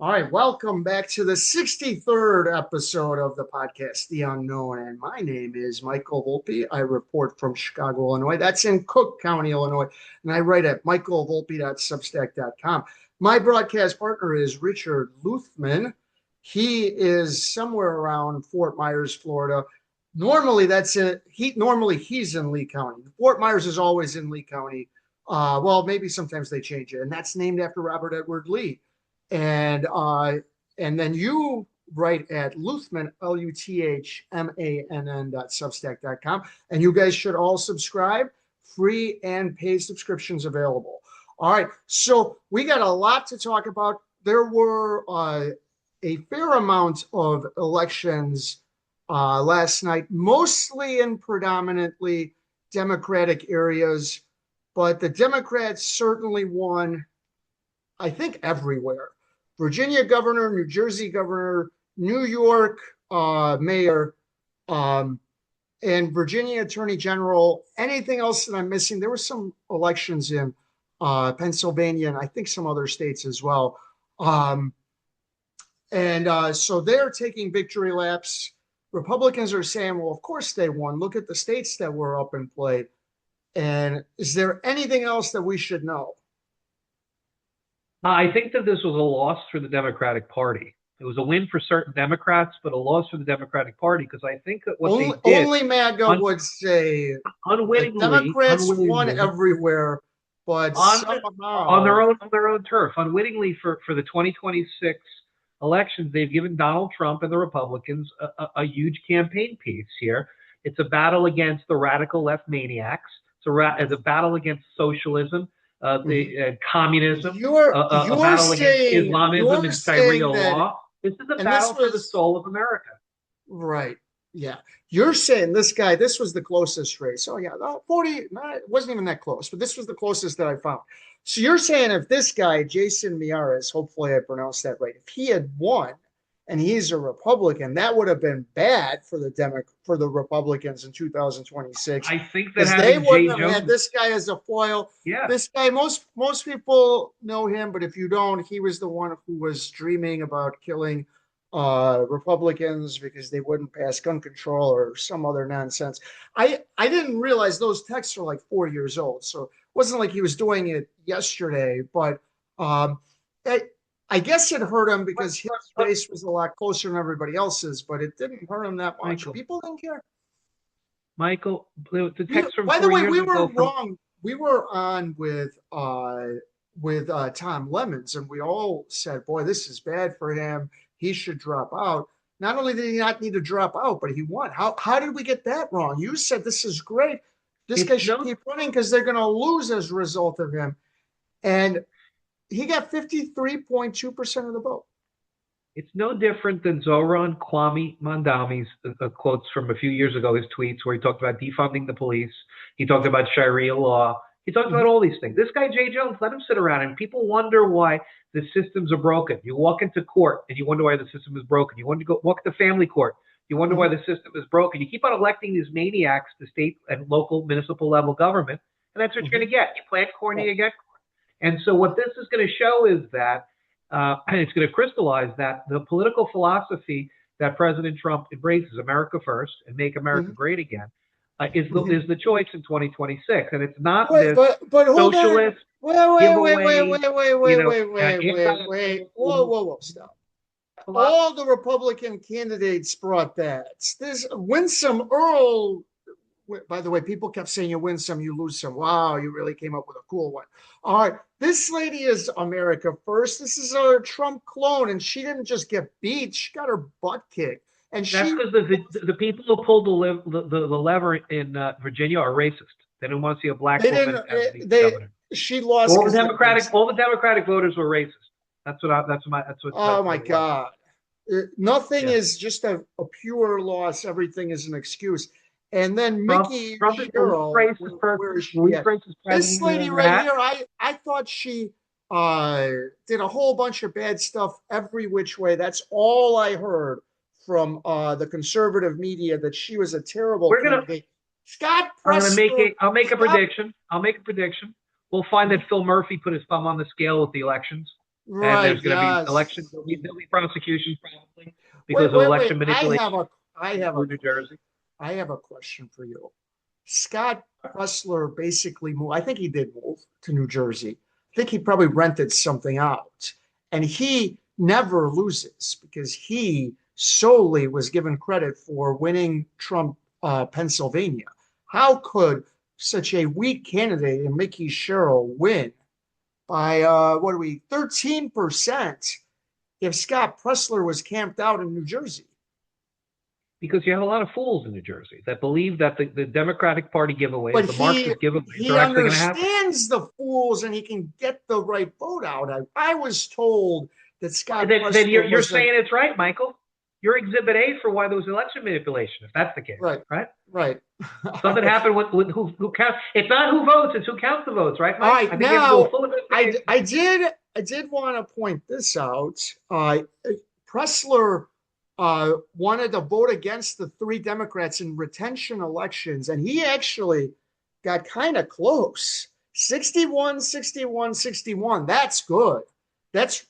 All right, welcome back to the 63rd episode of the podcast, The Unknown. And my name is Michael Volpe. I report from Chicago, Illinois. That's in Cook County, Illinois. And I write at michaelvolpe.substack.com. My broadcast partner is Richard Luthmann. He is somewhere around Fort Myers, Florida. Normally, that's it. Normally he's in Lee County. Fort Myers is always in Lee County. Well, maybe sometimes they change it, and that's named after Robert Edward Lee. And then you write at Luthmann, Luthmann.substack.com. And you guys should all subscribe. Free and paid subscriptions available. All right. So we got a lot to talk about. There were a fair amount of elections last night, mostly in predominantly Democratic areas, but the Democrats certainly won, I think, everywhere. Virginia governor, New Jersey governor, New York mayor, and Virginia attorney general. Anything else that I'm missing? There were some elections in Pennsylvania and I think some other states as well. So they're taking victory laps. Republicans are saying, well, of course they won. Look at the states that were up and played. And is there anything else that we should know? I think that this was a loss for the Democratic Party. It was a win for certain Democrats, but a loss for the Democratic Party because I think that what they did, only MAGA would say unwittingly, Democrats won everywhere, but on their own turf, unwittingly for the 2026 elections, they've given Donald Trump and the Republicans a huge campaign piece here. It's a battle against the radical left maniacs. It's a battle against socialism. Communism, a battle against Islamism and Sharia law. This is a battle for the soul of America. Right. Yeah. You're saying this was the closest race. Oh, yeah. 40, it wasn't even that close, but this was the closest that I found. So you're saying if this guy, Jason Miyares, hopefully I pronounced that right, if he had won and he's a Republican, that would have been bad for the Republicans in 2026. I think that they wouldn't have had this guy as a foil. Yeah. This guy, most people know him, but if you don't, he was the one who was dreaming about killing Republicans because they wouldn't pass gun control or some other nonsense. I didn't realize those texts are like 4 years old, so it wasn't like he was doing it yesterday, but I guess it hurt him because his race was a lot closer than everybody else's, but it didn't hurt him that much. People didn't care. Michael, the text from by the way, we were wrong. We were on with Tom Lemons, and we all said, boy, this is bad for him. He should drop out. Not only did he not need to drop out, but he won. How did we get that wrong? You said this is great. This guy should keep running because they're going to lose as a result of him. And he got 53.2% of the vote. It's no different than Zoran Kwame Mandami's quotes from a few years ago, his tweets where he talked about defunding the police. He talked about Sharia law. He talked about all these things. This guy, Jay Jones, let him sit around, and people wonder why the systems are broken. You walk into court, and you wonder why the system is broken. You want to walk to family court. You wonder why the system is broken. You keep on electing these maniacs to state and local municipal level government, and that's what you're going to get. You plant corn, you get corn. And so what this is going to show is that, and it's going to crystallize that the political philosophy that President Trump embraces, America first and make America great again, is the choice in 2026. And it's not this socialist. Wait. Whoa, stop. All the Republican candidates brought that. This Winsome Earl. By the way, people kept saying you win some, you lose some. Wow, you really came up with a cool one. All right, this lady is America first. This is a Trump clone, and she didn't just get beat; she got her butt kicked. And that's because the people who pulled the lever in Virginia are racist. They didn't want to see a black woman as the governor. She lost. All the Democratic voters were racist. That's what. Oh my God! Nothing is just a pure loss. Everything is an excuse. And then Mickey Shiro, this lady right here, I thought she did a whole bunch of bad stuff every which way. That's all I heard from the conservative media, that she was a terrible candidate. Scott Preston. I'll make a prediction. We'll find that Phil Murphy put his thumb on the scale with the elections. And Right. there's going to be Yes. elections. There'll be prosecutions probably because Wait, of wait, wait. election manipulation I have a through New Jersey. I have a question for you. Scott Pressler basically moved. I think he did move to New Jersey. I think he probably rented something out, and he never loses because he solely was given credit for winning Trump, Pennsylvania. How could such a weak candidate in Mickey Sherrill win by what are we 13% if Scott Pressler was camped out in New Jersey? Because you have a lot of fools in New Jersey that believe that the Democratic Party But giveaways, the he Marxist giveaways, he are actually going to happen. understands the fools and he can get the right vote out. I was told that Scott Then Pressler you're was a saying it's right, Michael. You're Exhibit A for why there was election manipulation, if that's the case, right, right? right. Something happened with who counts. It's not who votes; it's who counts the votes, right, All Mike? right, I think we have to do a now full investigation. I did want to point this out. Pressler wanted to vote against the three Democrats in retention elections, and he actually got kind of close. 61, 61, 61. That's good. That's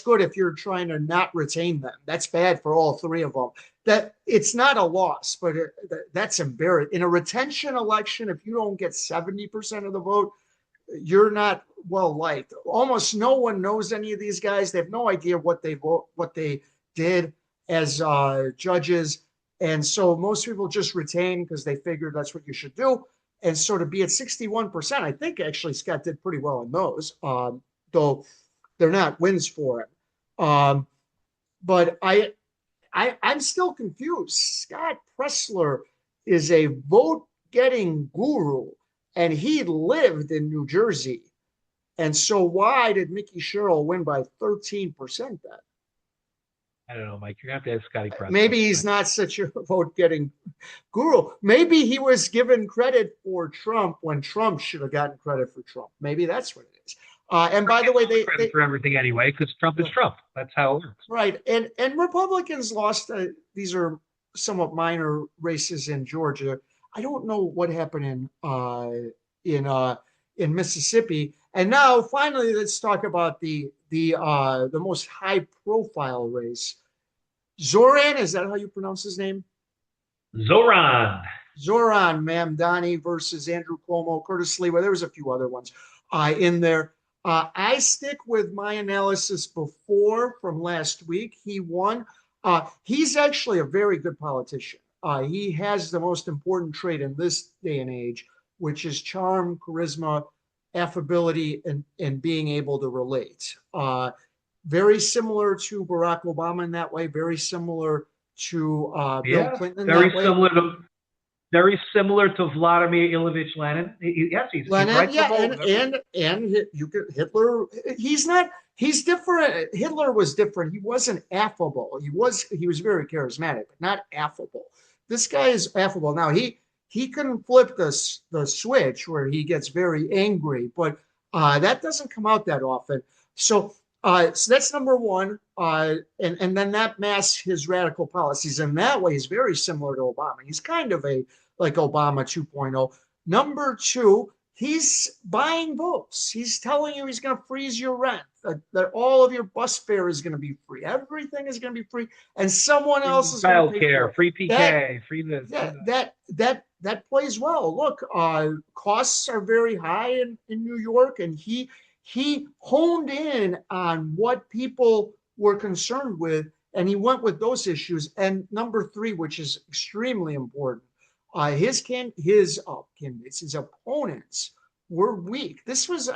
good if you're trying to not retain them. That's bad for all three of them. That it's not a loss, but that's embarrassing. In a retention election, if you don't get 70% of the vote, you're not well liked. Almost no one knows any of these guys. They have no idea what they did as judges, and so most people just retain because they figured that's what you should do. And so to be at 61%, I think actually Scott did pretty well in those, though they're not wins for him. But I'm still confused. Scott Pressler is a vote getting guru, and he lived in New Jersey. And so why did Mickey Sherrill win by 13% then? I don't know, Mike. You're going to have to ask Scotty Press. Maybe he's not such a vote getting guru. Maybe he was given credit for Trump when Trump should have gotten credit for Trump. Maybe that's what it is. And by the way, credit for everything anyway, because Trump is Trump. That's how it works. Right. And Republicans lost. These are somewhat minor races in Georgia. I don't know what happened in Mississippi. And now, finally, let's talk about the most high profile race. Zoran, is that how you pronounce his name? Zoran Mamdani versus Andrew Cuomo, Curtis Lee. Well, there was a few other ones in there. I stick with my analysis before from last week. He won. He's actually a very good politician. He has the most important trait in this day and age, which is charm, charisma, affability, and being able to relate. Very similar to Barack Obama in that way. Very similar to Bill Clinton in very that way. Very similar to Vladimir Ilyich Lenin. Yes, he's right. Yeah, and Hitler. He's different. Hitler was different. He wasn't affable. He was very charismatic, but not affable. This guy is affable. Now he can flip the switch where he gets very angry, but that doesn't come out that often. So that's number one. And then that masks his radical policies. In that way, he's very similar to Obama. He's kind of like Obama 2.0. Number two, he's buying votes. He's telling you he's going to freeze your rent, that all of your bus fare is going to be free. Everything is going to be free. And someone else is going to pay for it. Free PK, free this. Yeah, that plays well. Look, costs are very high in New York, and he honed in on what people were concerned with, and he went with those issues. And number three, which is extremely important, his candidates, his opponents were weak. This was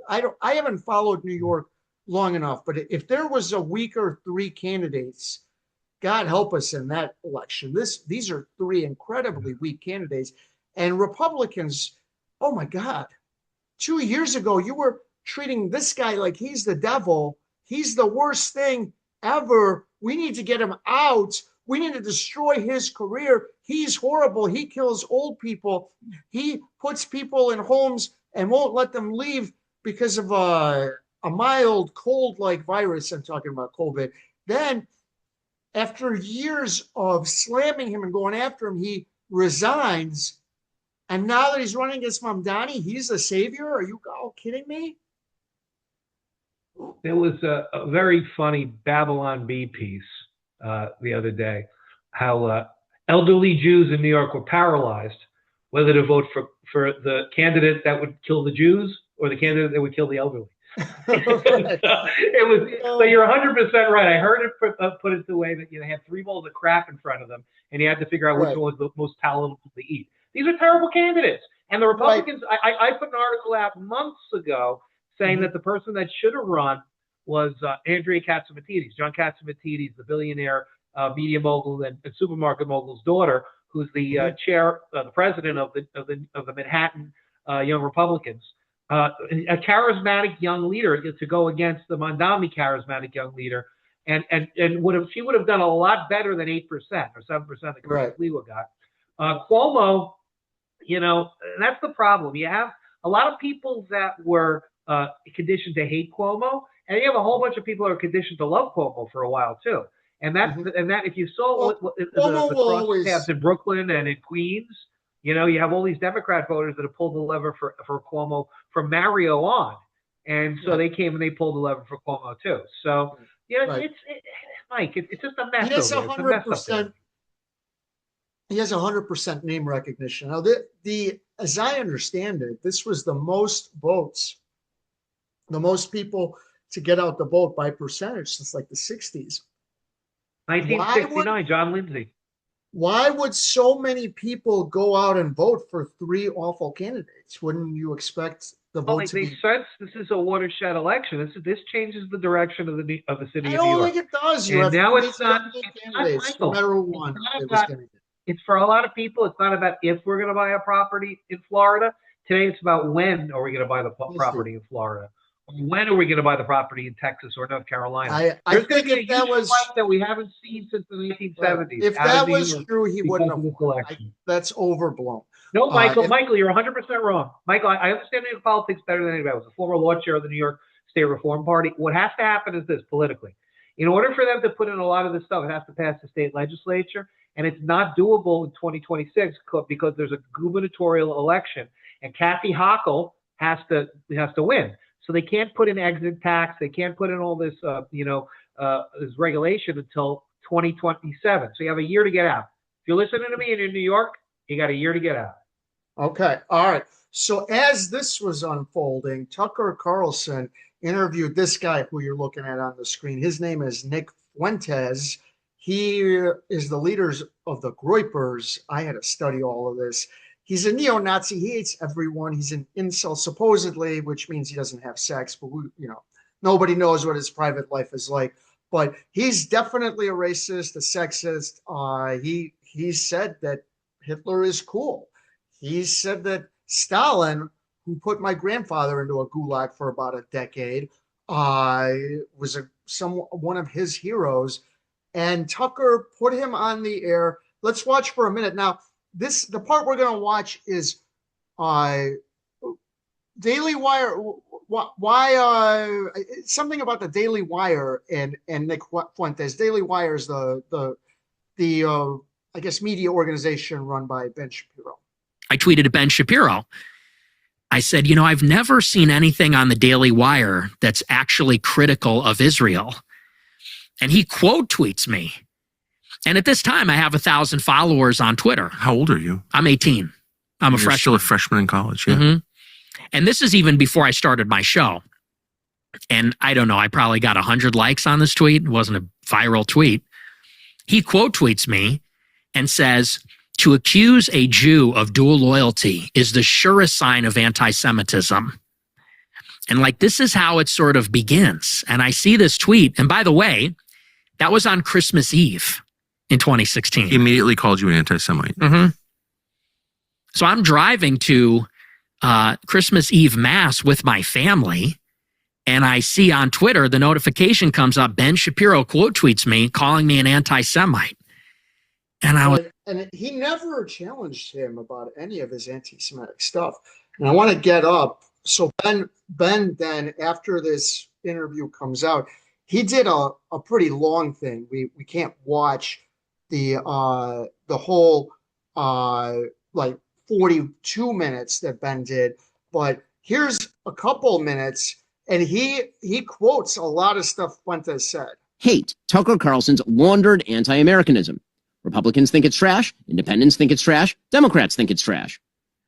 I haven't followed New York long enough, but if there was a weaker three candidates, God help us in that election. These are three incredibly weak candidates, and Republicans. Oh my God! 2 years ago, you were treating this guy like he's the devil. He's the worst thing ever. We need to get him out. We need to destroy his career. He's horrible. He kills old people. He puts people in homes and won't let them leave because of a mild cold-like virus. I'm talking about COVID. Then, after years of slamming him and going after him, he resigns. And now that he's running against Mamdani, he's the savior? Are you all kidding me? There was a very funny Babylon Bee piece the other day, how elderly Jews in New York were paralyzed whether to vote for the candidate that would kill the Jews or the candidate that would kill the elderly. It was, but you're 100% right. I heard it put it the way that they had 3 bowls of crap in front of them, and you had to figure out which one was the most palatable to eat. These are terrible candidates. And the Republicans, I put an article out months ago saying that the person that should have run was Andrea Katsimatides, John Katsimatides, the billionaire media mogul and supermarket mogul's daughter, who's the the president of the Manhattan Young Republicans. A charismatic young leader to go against the Mandami charismatic young leader, and she would have done a lot better than 8% or 7% that Chris Lewa got. Cuomo, and that's the problem. You have a lot of people that were conditioned to hate Cuomo, and you have a whole bunch of people that are conditioned to love Cuomo for a while too. And that if you saw the crosstabs in Brooklyn and in Queens, you have all these Democrat voters that have pulled the lever for Cuomo from Mario on, and so they came and they pulled the lever for Cuomo too. So it's Mike, it's just a mess. He has 100%. He has 100% name recognition. Now, as I understand it, this was the most votes, the most people to get out the vote by percentage since like the 60s. 1969, John Lindsay. Why would so many people go out and vote for 3 awful candidates? Wouldn't you expect the vote to be? They sense this is a watershed election. This changes the direction of the city of New York. I don't think it does. And now it's not candidates, no matter one. It's for a lot of people. It's not about if we're going to buy a property in Florida. Today, it's about when are we going to buy the property in Florida. When are we going to buy the property in Texas or North Carolina? I think if that was that we haven't seen since the 1970s. If that was true, he wouldn't have won. That's overblown. No, Michael, you're 100% wrong. Michael, I understand your politics better than anybody. I was a former law chair of the New York State Reform Party. What has to happen is this politically. In order for them to put in a lot of this stuff, it has to pass the state legislature, and it's not doable in 2026 because there's a gubernatorial election, and Kathy Hochul has to win. So they can't put in exit tax. They can't put in all this, this regulation until 2027. So you have a year to get out. If you're listening to me and you're in New York, you got a year to get out. Okay. All right. So as this was unfolding, Tucker Carlson interviewed this guy who you're looking at on the screen. His name is Nick Fuentes. He is the leader of the Groypers. I had to study all of this. He's a neo-Nazi. He hates everyone. He's an incel, supposedly, which means he doesn't have sex. But nobody knows what his private life is like. But he's definitely a racist, a sexist. He said that Hitler is cool. He said that Stalin, who put my grandfather into a gulag for about a decade, was one of his heroes. And Tucker put him on the air. Let's watch for a minute now. The part we're going to watch is Daily Wire. Why something about the Daily Wire and Nick Fuentes. Daily Wire is the I guess media organization run by Ben Shapiro. I tweeted at Ben Shapiro. I said, I've never seen anything on the Daily Wire that's actually critical of Israel. And he quote tweets me. And at this time, I have 1,000 followers on Twitter. How old are you? I'm 18. I'm a freshman. Still a freshman in college, yeah. Mm-hmm. And this is even before I started my show. And I don't know, I probably got 100 likes on this tweet. It wasn't a viral tweet. He quote tweets me and says, to accuse a Jew of dual loyalty is the surest sign of anti-Semitism. And this is how it sort of begins. And I see this tweet. And by the way, that was on Christmas Eve in 2016. He immediately called you an anti-Semite. Mm-hmm. So I'm driving to Christmas Eve Mass with my family, and I see on Twitter the notification comes up, Ben Shapiro quote tweets me, calling me an anti-Semite. And he never challenged him about any of his anti-Semitic stuff. And I want to get up. So Ben then, after this interview comes out, he did a pretty long thing. We can't watch the whole 42 minutes that Ben did, but here's a couple minutes And he quotes a lot of stuff Fuentes said. Hate Tucker Carlson's laundered anti-Americanism. Republicans think it's trash. Independents think it's trash. Democrats think it's trash.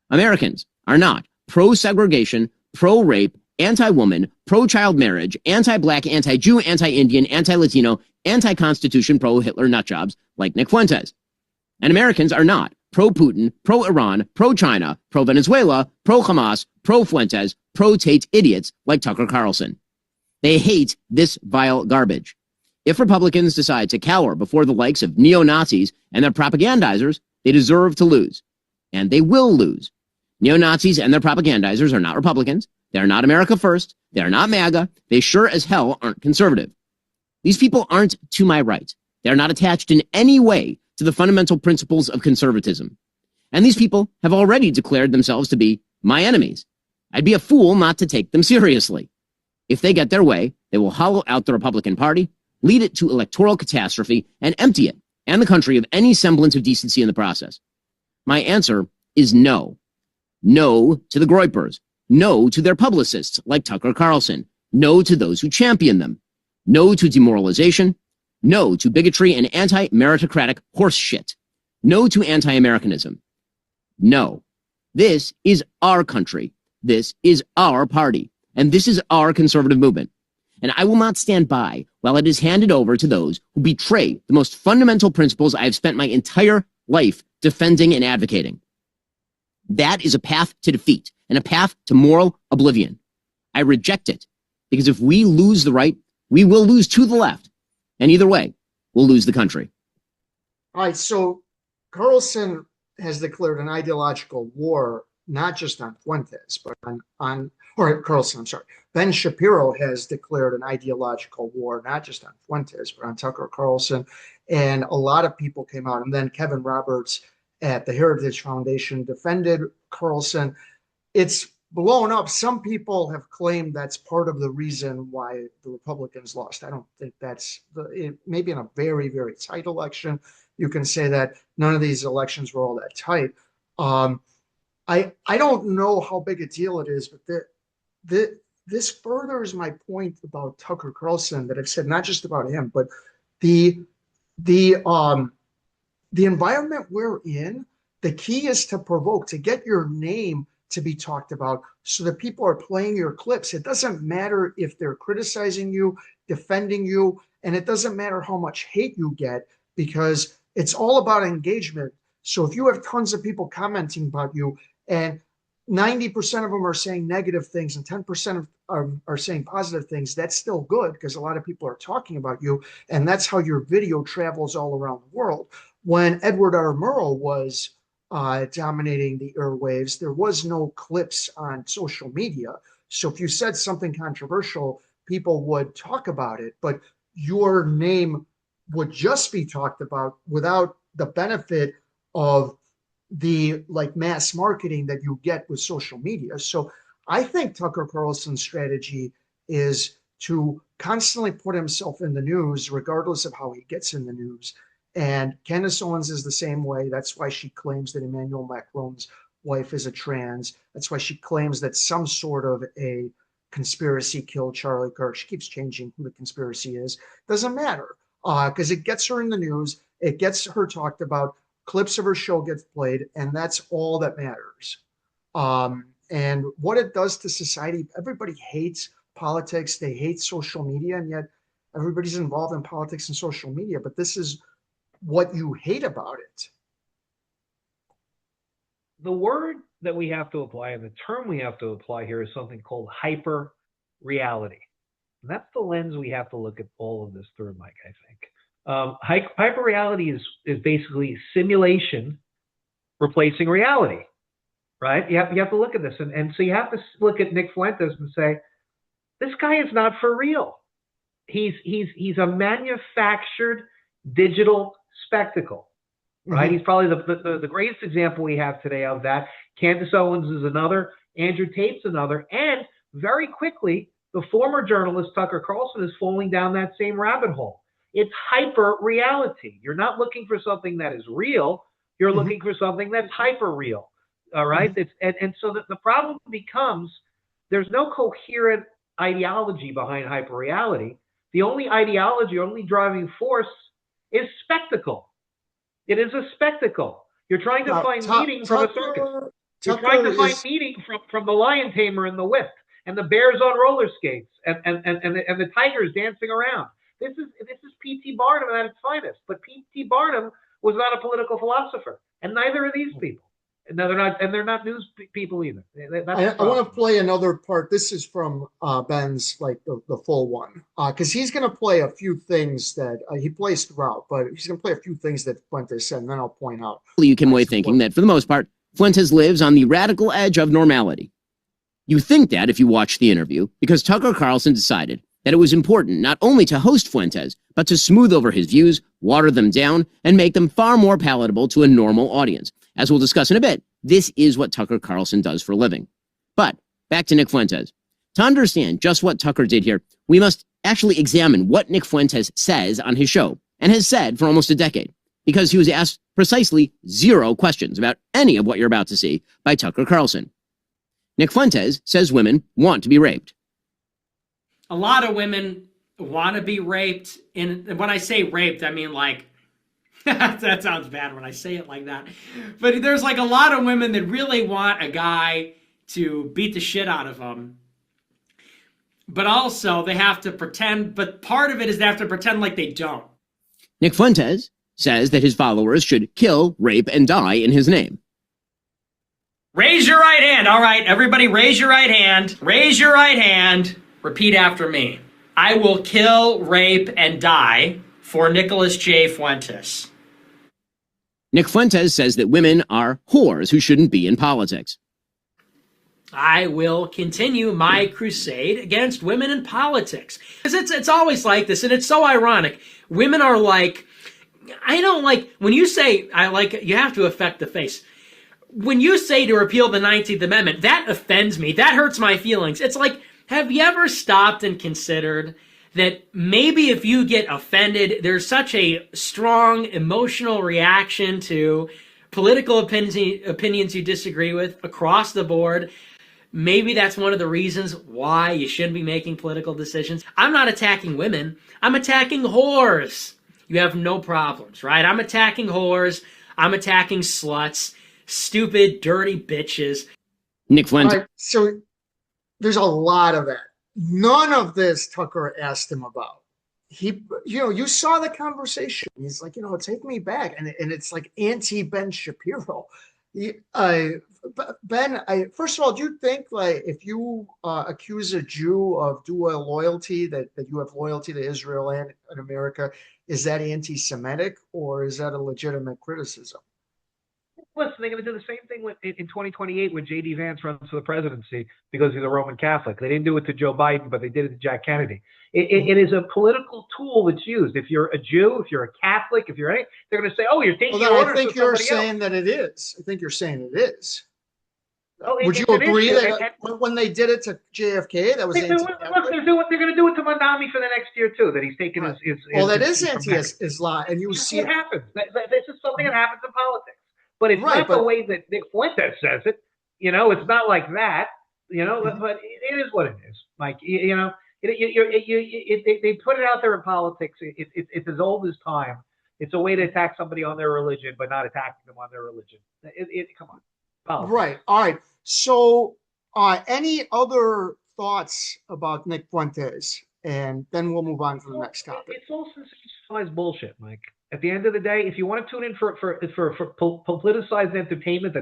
Americans are not pro-segregation, pro-rape, anti-woman, pro-child marriage, anti-black, anti-Jew, anti-Indian, anti-Latino, anti-Constitution, pro-Hitler nutjobs like Nick Fuentes. And Americans are not pro-Putin, pro-Iran, pro-China, pro-Venezuela, pro-Hamas, pro-Fuentes, pro-Tate idiots like Tucker Carlson. They hate this vile garbage. If Republicans decide to cower before the likes of neo-Nazis and their propagandizers, they deserve to lose. And they will lose. Neo-Nazis and their propagandizers are not Republicans. They are not America First. They are not MAGA. They sure as hell aren't conservative. These people aren't to my right. They are not attached in any way to the fundamental principles of conservatism. And these people have already declared themselves to be my enemies. I'd be a fool not to take them seriously. If they get their way, they will hollow out the Republican Party, lead it to electoral catastrophe, and empty it and the country of any semblance of decency in the process. My answer is no. No to the Groypers. No to their publicists like Tucker Carlson. No to those who champion them. No to demoralization. No to bigotry and anti-meritocratic horse shit. No to anti-Americanism. No. This is our country. This is our party. And this is our conservative movement. And I will not stand by while it is handed over to those who betray the most fundamental principles I have spent my entire life defending and advocating. That is a path to defeat and a path to moral oblivion. I reject it because if we lose the right, we will lose to the left. And either way, we'll lose the country. All right, so Carlson has declared an ideological war, not just on Fuentes, but Carlson, I'm sorry. Ben Shapiro has declared an ideological war, not just on Fuentes, but on Tucker Carlson. And a lot of people came out. And then Kevin Roberts at the Heritage Foundation defended Carlson. It's blown up. Some people have claimed that's part of the reason why the Republicans lost. I don't think that's maybe in a very, very tight election. You can say that none of these elections were all that tight. I don't know how big a deal it is, but this furthers my point about Tucker Carlson that I've said, not just about him, but the environment we're in. The key is to provoke, to get your name to be talked about so that people are playing your clips. It doesn't matter if they're criticizing you, defending you, and it doesn't matter how much hate you get because it's all about engagement. So if you have tons of people commenting about you and 90% of them are saying negative things and 10% are saying positive things, that's still good because a lot of people are talking about you. And that's how your video travels all around the world. When Edward R. Murrow was dominating the airwaves, there was no clips on social media. So if you said something controversial, people would talk about it, but your name would just be talked about without the benefit of the mass marketing that you get with social media. So I think Tucker Carlson's strategy is to constantly put himself in the news, regardless of how he gets in the news. And Candace Owens is the same way. That's why she claims that Emmanuel Macron's wife is a trans. That's why she claims that some sort of a conspiracy killed Charlie Kirk. She keeps changing who the conspiracy is. Doesn't matter because it gets her in the news. It gets her talked about. Clips of her show gets played, and that's all that matters. And what it does to society, everybody hates politics. They hate social media, and yet everybody's involved in politics and social media. But this is what you hate about it. The word that we have to apply and the term we have to apply here is something called hyper reality. And that's the lens we have to look at all of this through, Mike, I think. Hyper reality is basically simulation replacing reality, right? You have to look at this. And so you have to look at Nick Fuentes and say, this guy is not for real. He's a manufactured digital spectacle, right? Mm-hmm. He's probably the greatest example we have today of that. Candace Owens is another, Andrew Tate's another, and very quickly, the former journalist Tucker Carlson is falling down that same rabbit hole. It's hyper reality. You're not looking for something that is real. You're mm-hmm. looking for something that's hyper real. All right. Mm-hmm. And so the problem becomes there's no coherent ideology behind hyperreality. The only ideology, only driving force is spectacle. It is a spectacle. You're trying to find meaning from a circus. You're trying to find meaning from the lion tamer and the whip and the bears on roller skates and the tigers dancing around. This is P.T. Barnum at its finest. But P.T. Barnum was not a political philosopher, and neither are these people. And they're not news people either. I want to play another part. This is from Ben's, like the full one, because he's going to play a few things that he plays throughout, but he's going to play a few things that Fuentes said, and then I'll point out. You came away thinking that for the most part, Fuentes lives on the radical edge of normality. You think that if you watch the interview, because Tucker Carlson decided that it was important not only to host Fuentes, but to smooth over his views, water them down, and make them far more palatable to a normal audience. As we'll discuss in a bit, this is what Tucker Carlson does for a living. But back to Nick Fuentes. To understand just what Tucker did here, we must actually examine what Nick Fuentes says on his show, and has said for almost a decade, because he was asked precisely 0 questions about any of what you're about to see by Tucker Carlson. Nick Fuentes says women want to be raped. A lot of women want to be raped. And when I say raped, I mean like, that sounds bad when I say it like that. But there's like a lot of women that really want a guy to beat the shit out of them. But also they have to pretend, but part of it is they have to pretend like they don't. Nick Fuentes says that his followers should kill, rape, and die in his name. Raise your right hand. All right, everybody raise your right hand. Raise your right hand. Repeat after me. I will kill, rape, and die for Nicholas J. Fuentes. Nick Fuentes says that women are whores who shouldn't be in politics. I will continue my crusade against women in politics. Because it's always like this, and it's so ironic. Women are like, I don't like, when you say, I like, you have to affect the face. When you say to repeal the 19th Amendment, that offends me. That hurts my feelings. It's like, have you ever stopped and considered that maybe if you get offended, there's such a strong emotional reaction to political opinions you disagree with across the board? Maybe that's one of the reasons why you shouldn't be making political decisions. I'm not attacking women. I'm attacking whores. You have no problems, right? I'm attacking whores. I'm attacking sluts. Stupid, dirty bitches. Nick Fuentes. All right, so there's a lot of that. None of this Tucker asked him about. He, you saw the conversation. He's like, take me back. And it's like anti-Ben Shapiro. Ben, first of all, do you think like if you accuse a Jew of dual loyalty, that you have loyalty to Israel and America, is that anti-Semitic or is that a legitimate criticism? Listen, they're going to do the same thing in 2028 when J.D. Vance runs for the presidency because he's a Roman Catholic. They didn't do it to Joe Biden, but they did it to Jack Kennedy. It is a political tool that's used. If you're a Jew, if you're a Catholic, if you're anything, they're going to say, "Oh, you're taking orders." I think you're saying that it is. I think you're saying it is. Would you agree that when they did it to JFK, that was anti-Catholic? Look, they're going to do it to Mandami for the next year too. That he's taken his that is anti-Islam, and you see what happens. This is something that happens in politics. But it's not the way that Nick Fuentes says it. It's not like that. But it is what it is. Like they put it out there in politics. It's as old as time. It's a way to attack somebody on their religion, but not attacking them on their religion. Come on. Politics. Right. All right. So, any other thoughts about Nick Fuentes? And then we'll move on to the next topic. It's all sensationalized bullshit, Mike. At the end of the day, if you want to tune in for politicized entertainment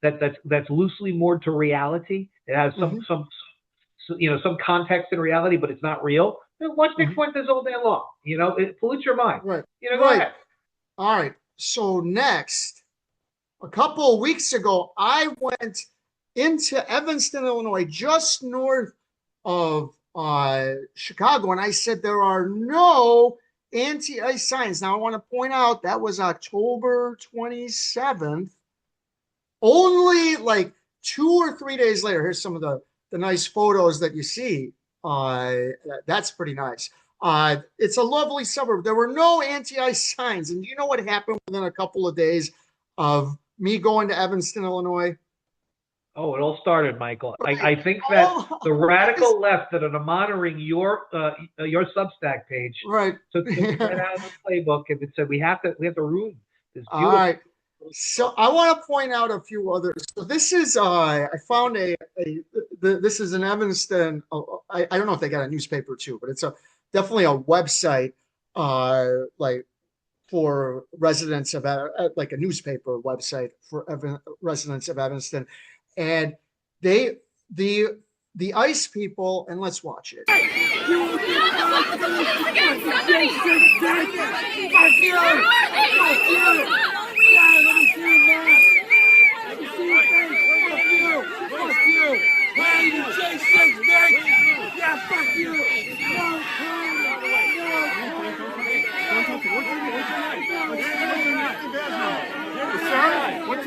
that's loosely moored to reality, it has some context in reality, but it's not real. Then watch Nick Fuentes all day long. It pollutes your mind. Right. Go ahead. All right. So next, a couple of weeks ago, I went into Evanston, Illinois, just north of Chicago, and I said there are no anti-ICE signs. Now, I want to point out that was October 27th. Only like 2 or 3 days later, here's some of the nice photos that you see. That's pretty nice. It's a lovely suburb. There were no anti-ICE signs. And you know what happened within a couple of days of me going to Evanston, Illinois? Oh, it all started, Michael. I think that the radical left that are monitoring your Substack page Right. took right out of the playbook and it said we have to ruin this. All right. So I want to point out a few others. So this is I found this is an Evanston. I don't know if they got a newspaper too, but it's definitely a website like for residents of like a newspaper website for residents of Evanston, and the ICE people, and let's watch it. What's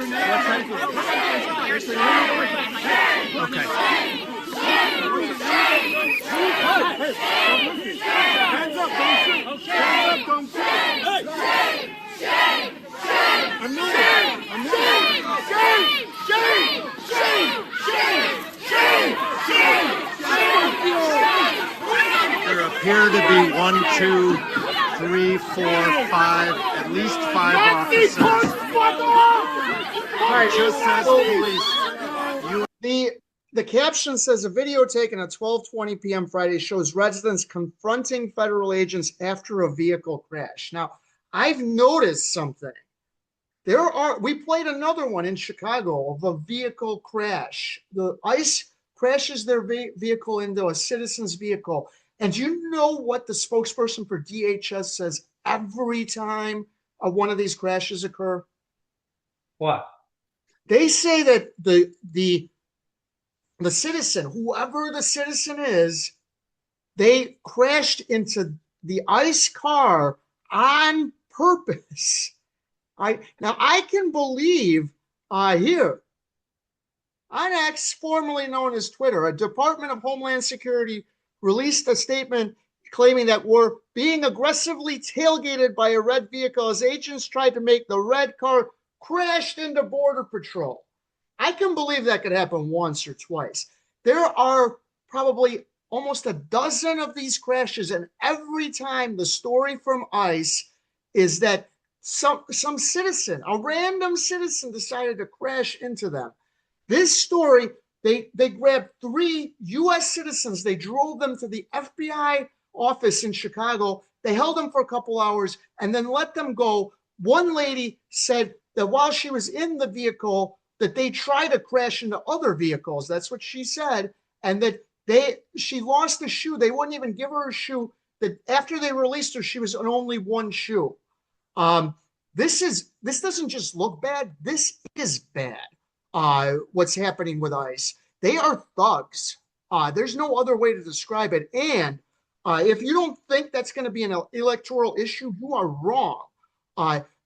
your name? Okay. Hands up, don't shoot. Hands up, don't shoot. I'm moving. There appear to be 1, 2, 3, 4, 5, at least 5 officers. All right, Just says police. The caption says a video taken at 12:20 p.m. Friday shows residents confronting federal agents after a vehicle crash. Now, I've noticed something. We played another one in Chicago of a vehicle crash. The ICE crashes their vehicle into a citizen's vehicle. And you know what the spokesperson for DHS says every time one of these crashes occur? What? They say that the citizen, whoever the citizen is, they crashed into the ICE car on purpose. Now I can believe here on X, formerly known as Twitter, a Department of Homeland Security released a statement claiming that we're being aggressively tailgated by a red vehicle as agents tried to make the red car crashed into Border Patrol. I can believe that could happen once or twice. There are probably almost a dozen of these crashes, and every time the story from ICE is that some citizen, a random citizen, decided to crash into them. This story, they grabbed 3 U.S. citizens. They drove them to the FBI office in Chicago. They held them for a couple hours and then let them go. One lady said that while she was in the vehicle, that they tried to crash into other vehicles. That's what she said. And that she lost a shoe. They wouldn't even give her a shoe. That after they released her, she was on only one shoe. This doesn't just look bad. This is bad. What's happening with ICE? They are thugs. There's no other way to describe it. And if you don't think that's going to be an electoral issue, you are wrong.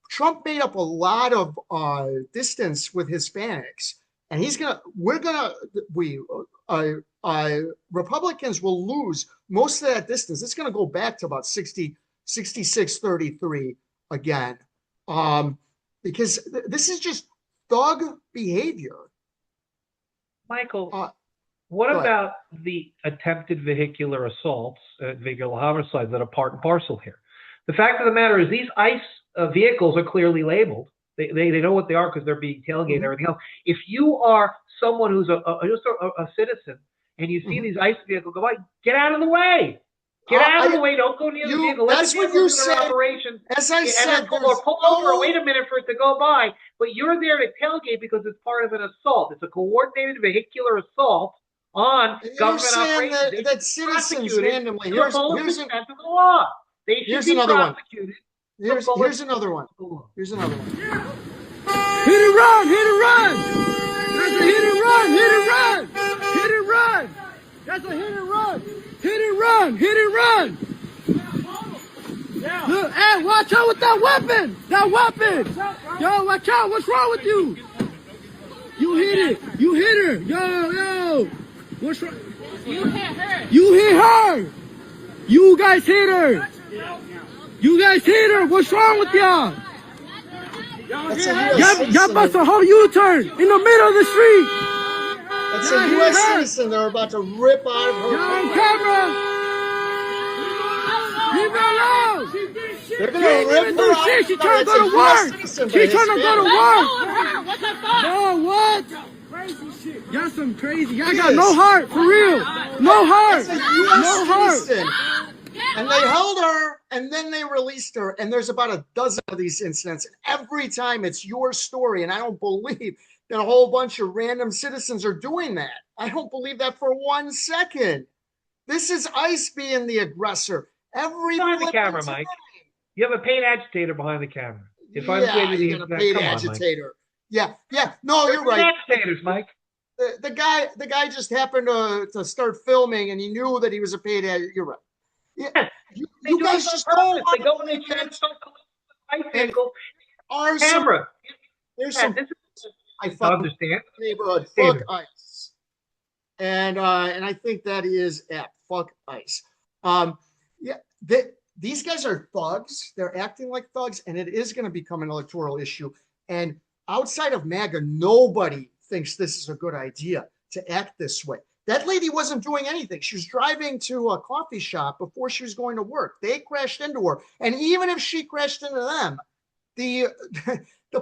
Trump made up a lot of distance with Hispanics, and Republicans will lose most of that distance. It's going to go back to about 66-33 again, because this is just thug behavior. Michael, what about the attempted vehicular assaults, vehicular homicides that are part and parcel here? The fact of the matter is these ICE vehicles are clearly labeled. They know what they are because they're being tailgated and everything else. If you are someone who's just a citizen and you see these ICE vehicles go by, get out of the way. Get out of the way. Don't go near the vehicle. That's what you said. Operation, as I said, pull over. Wait a minute for it to go by. But you're there to tailgate because it's part of an assault. It's a coordinated vehicular assault on government operations. That citizens randomly. Here's another one. Here's another one. Here's another one. Hit and run! Hit and run! That's a hit and run! Hit and run! Hit and run! That's a hit and run! Hit and run! Hit and run! Look, hey, watch out with that weapon! That weapon! Yo, watch out! What's wrong with you? You hit it! You hit her! Yo! What's wrong? You hit her! You hit her! You guys hit her! You guys hit her! What's wrong with y'all? Y'all bust a whole U-turn in the middle of the street! That's a U.S. citizen they're about to rip out of her. You're on camera. Leave her alone. They're She gonna ain't rip even her do out. shit. She No, trying to that's go a to US work. citizen, She but trying to go to Hispanic. work. What the fuck? No, what? Crazy shit. Y'all some crazy. Y'all got no heart, for real. No heart. That's a U.S. No heart. citizen. And they held her, and then they released her. And there's about a dozen of these incidents. And every time it's your story. And I don't believe that a whole bunch of random citizens are doing that. I don't believe that for 1 second. This is ICE being the aggressor. Every Behind the flipping camera, time. Mike. You have a paid agitator behind the camera. If I'm Yeah, tweeting you got a paid come on, Mike. agitator. Yeah. No, They're you're right. agitators, Mike. The guy just happened to start filming, and he knew that he was a paid agitator. You're right. Yeah, you guys just don't. They go and they try to start collecting the vehicle. Are Camera. There's some. This is, I understand. Neighborhood. Fuck ICE. And I think that is apt. Fuck ICE. These guys are thugs. They're acting like thugs, and it is going to become an electoral issue. And outside of MAGA, nobody thinks this is a good idea to act this way. That lady wasn't doing anything. She was driving to a coffee shop before she was going to work. They crashed into her. And even if she crashed into them, the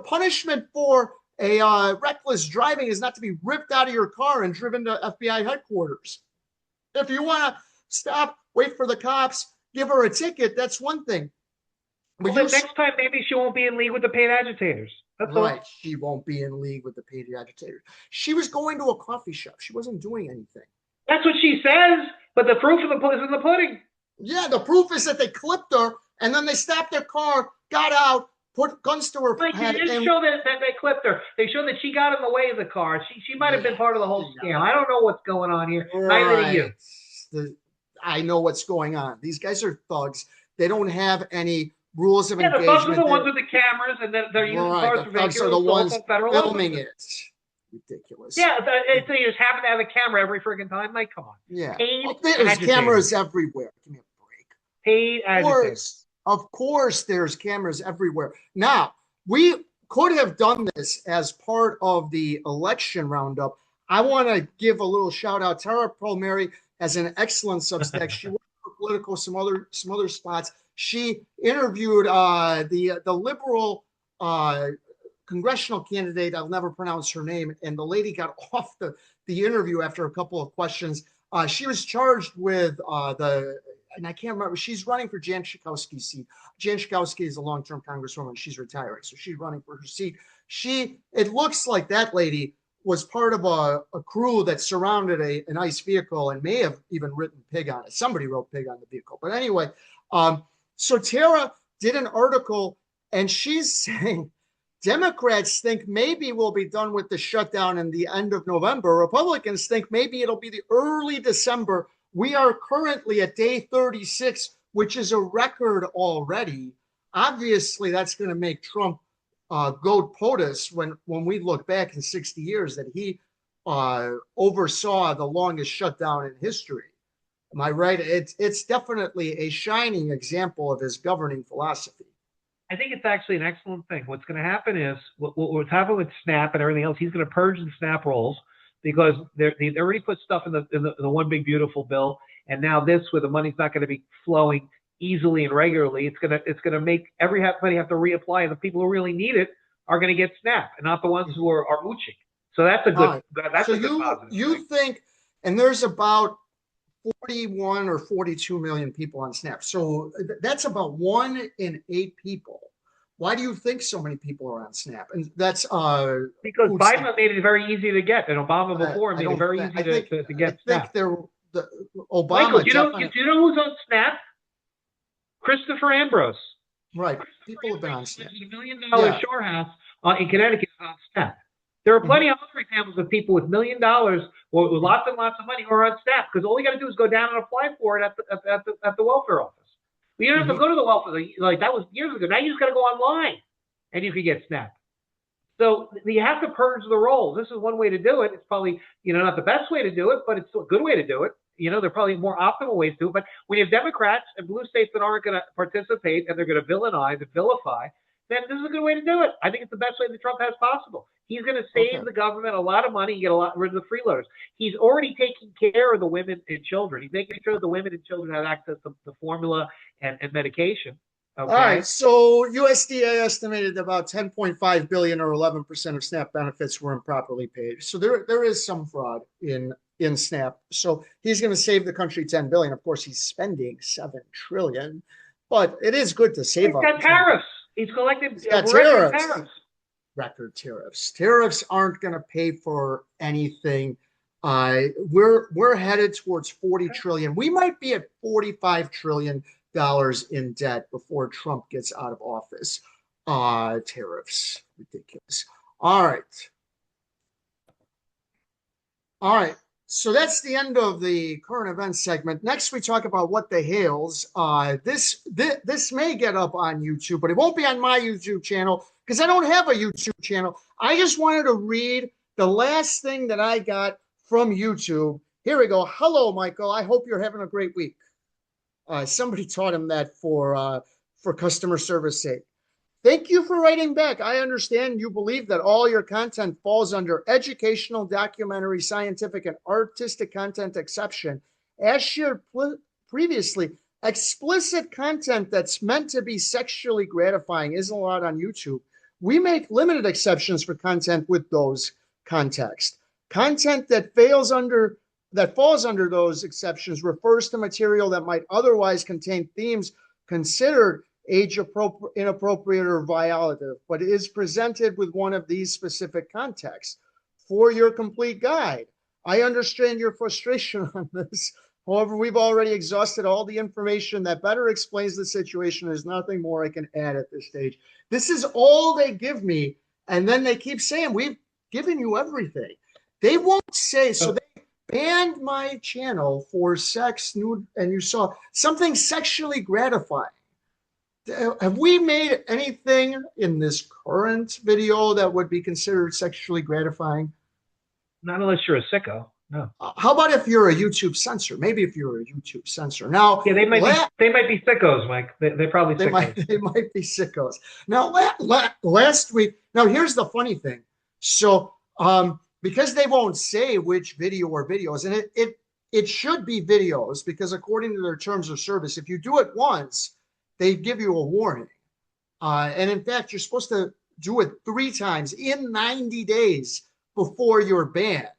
punishment for a reckless driving is not to be ripped out of your car and driven to FBI headquarters. If you want to stop, wait for the cops, give her a ticket, that's one thing. But well, next time, maybe she won't be in league with the paid agitators. That's right. All. She won't be in league with the paid agitators. She was going to a coffee shop. She wasn't doing anything. That's what she says, but the proof of the is in the pudding. Yeah, the proof is that they clipped her, and then they stopped their car, got out, put guns to her head. They didn't show that they clipped her. They showed that she got in the way of the car. She might have been part of the whole scam. I don't know what's going on here. Right. Neither do you. I know what's going on. These guys are thugs. They don't have any rules of engagement. The thugs are the ones with the cameras, and they're using cars for thugs are the ones filming it. Ridiculous. Yeah, they just happen to have a camera every freaking time. Like, come on. Yeah. There's cameras everywhere. Give me a break. Paid agitators. Of course, there's cameras everywhere. Now, we could have done this as part of the election roundup. I want to give a little shout out. Tara Palmieri has an excellent Substack. She worked for Politico, some other spots. She interviewed the liberal congressional candidate. I'll never pronounce her name. And the lady got off the interview after a couple of questions. She was charged with and I can't remember, she's running for Jan Schakowsky's seat. Jan Schakowsky is a long-term congresswoman. She's retiring, so she's running for her seat. It looks like that lady was part of a crew that surrounded an ICE vehicle and may have even written pig on it. Somebody wrote pig on the vehicle. But anyway, so Tara did an article, and she's saying Democrats think maybe we'll be done with the shutdown in the end of November. Republicans think maybe it'll be the early December. We are currently at day 36, which is a record already. Obviously, that's going to make Trump goat POTUS when we look back in 60 years that he oversaw the longest shutdown in history. Am I right? It's definitely a shining example of his governing philosophy. I think it's actually an excellent thing. What's going to happen is what's happening with SNAP and everything else. He's going to purge the SNAP rolls because they already put stuff in the one big beautiful bill, and now this, where the money's not going to be flowing easily and regularly, it's going to make everybody have to reapply, and the people who really need it are going to get SNAP, and not the ones who are mooching. So that's a good. That's a good positive. You think, and there's about 41 or 42 million people on SNAP. So that's about 1 in 8 people. Why do you think so many people are on SNAP? And that's because Biden made it very easy to get, and Obama before made it very easy to get SNAP. Obama. Michael, do you know who's on SNAP? Christopher Ambrose. Right. People have been on SNAP. $1 million shore house in Connecticut on SNAP. There are plenty of other examples of people with $1 million or with lots and lots of money who are on SNAP, because all you got to do is go down and apply for it at the welfare office. You don't have to go to the welfare, like that was years ago. Now you just got to go online and you can get SNAP. So you have to purge the rolls. This is one way to do it. It's probably, not the best way to do it, but it's still a good way to do it. There are probably more optimal ways to do it. But when you have Democrats and blue states that aren't going to participate and they're going to villainize and vilify, then this is a good way to do it. I think it's the best way that Trump has possible. He's going to save Okay. the government a lot of money and get a lot rid of the freeloaders. He's already taking care of the women and children. He's making sure the women and children have access to the formula and medication. Okay. All right. So USDA estimated about 10.5 billion or 11% of SNAP benefits were improperly paid. So there is some fraud in SNAP. So he's going to save the country 10 billion. Of course, he's spending 7 trillion, but it is good to save He's up. got tariffs. He's collecting got tariffs. Record tariffs. Tariffs aren't going to pay for anything. We're headed towards 40 trillion. We might be at 45 trillion dollars in debt before Trump gets out of office. Tariffs, ridiculous. All right. So that's the end of the current events segment. Next, we talk about what the hails. This may get up on YouTube, but it won't be on my YouTube channel because I don't have a YouTube channel. I just wanted to read the last thing that I got from YouTube. Here we go. Hello, Michael. I hope you're having a great week. Somebody taught him that for customer service sake. Thank you for writing back. I understand you believe that all your content falls under educational, documentary, scientific, and artistic content exception. As shared previously, explicit content that's meant to be sexually gratifying isn't allowed on YouTube. We make limited exceptions for content with those contexts. Content that falls under those exceptions refers to material that might otherwise contain themes considered age inappropriate or violative, but is presented with one of these specific contexts. For your complete guide, I understand your frustration on this. However, we've already exhausted all the information that better explains the situation. There's nothing more I can add at this stage. This is all they give me, and then they keep saying, we've given you everything. They won't say, so they banned my channel for sex, nude, and you saw something sexually gratifying. Have we made anything in this current video that would be considered sexually gratifying? Not unless you're a sicko. No. How about if you're a YouTube censor? Maybe if you're a YouTube censor. Now, yeah, they might be sickos, Mike. They're probably sickos. They might be sickos. Now, last week. Now, here's the funny thing. So, because they won't say which video or videos, and it should be videos because according to their terms of service, if you do it once, they give you a warning. And in fact, you're supposed to do it 3 times in 90 days before you're banned.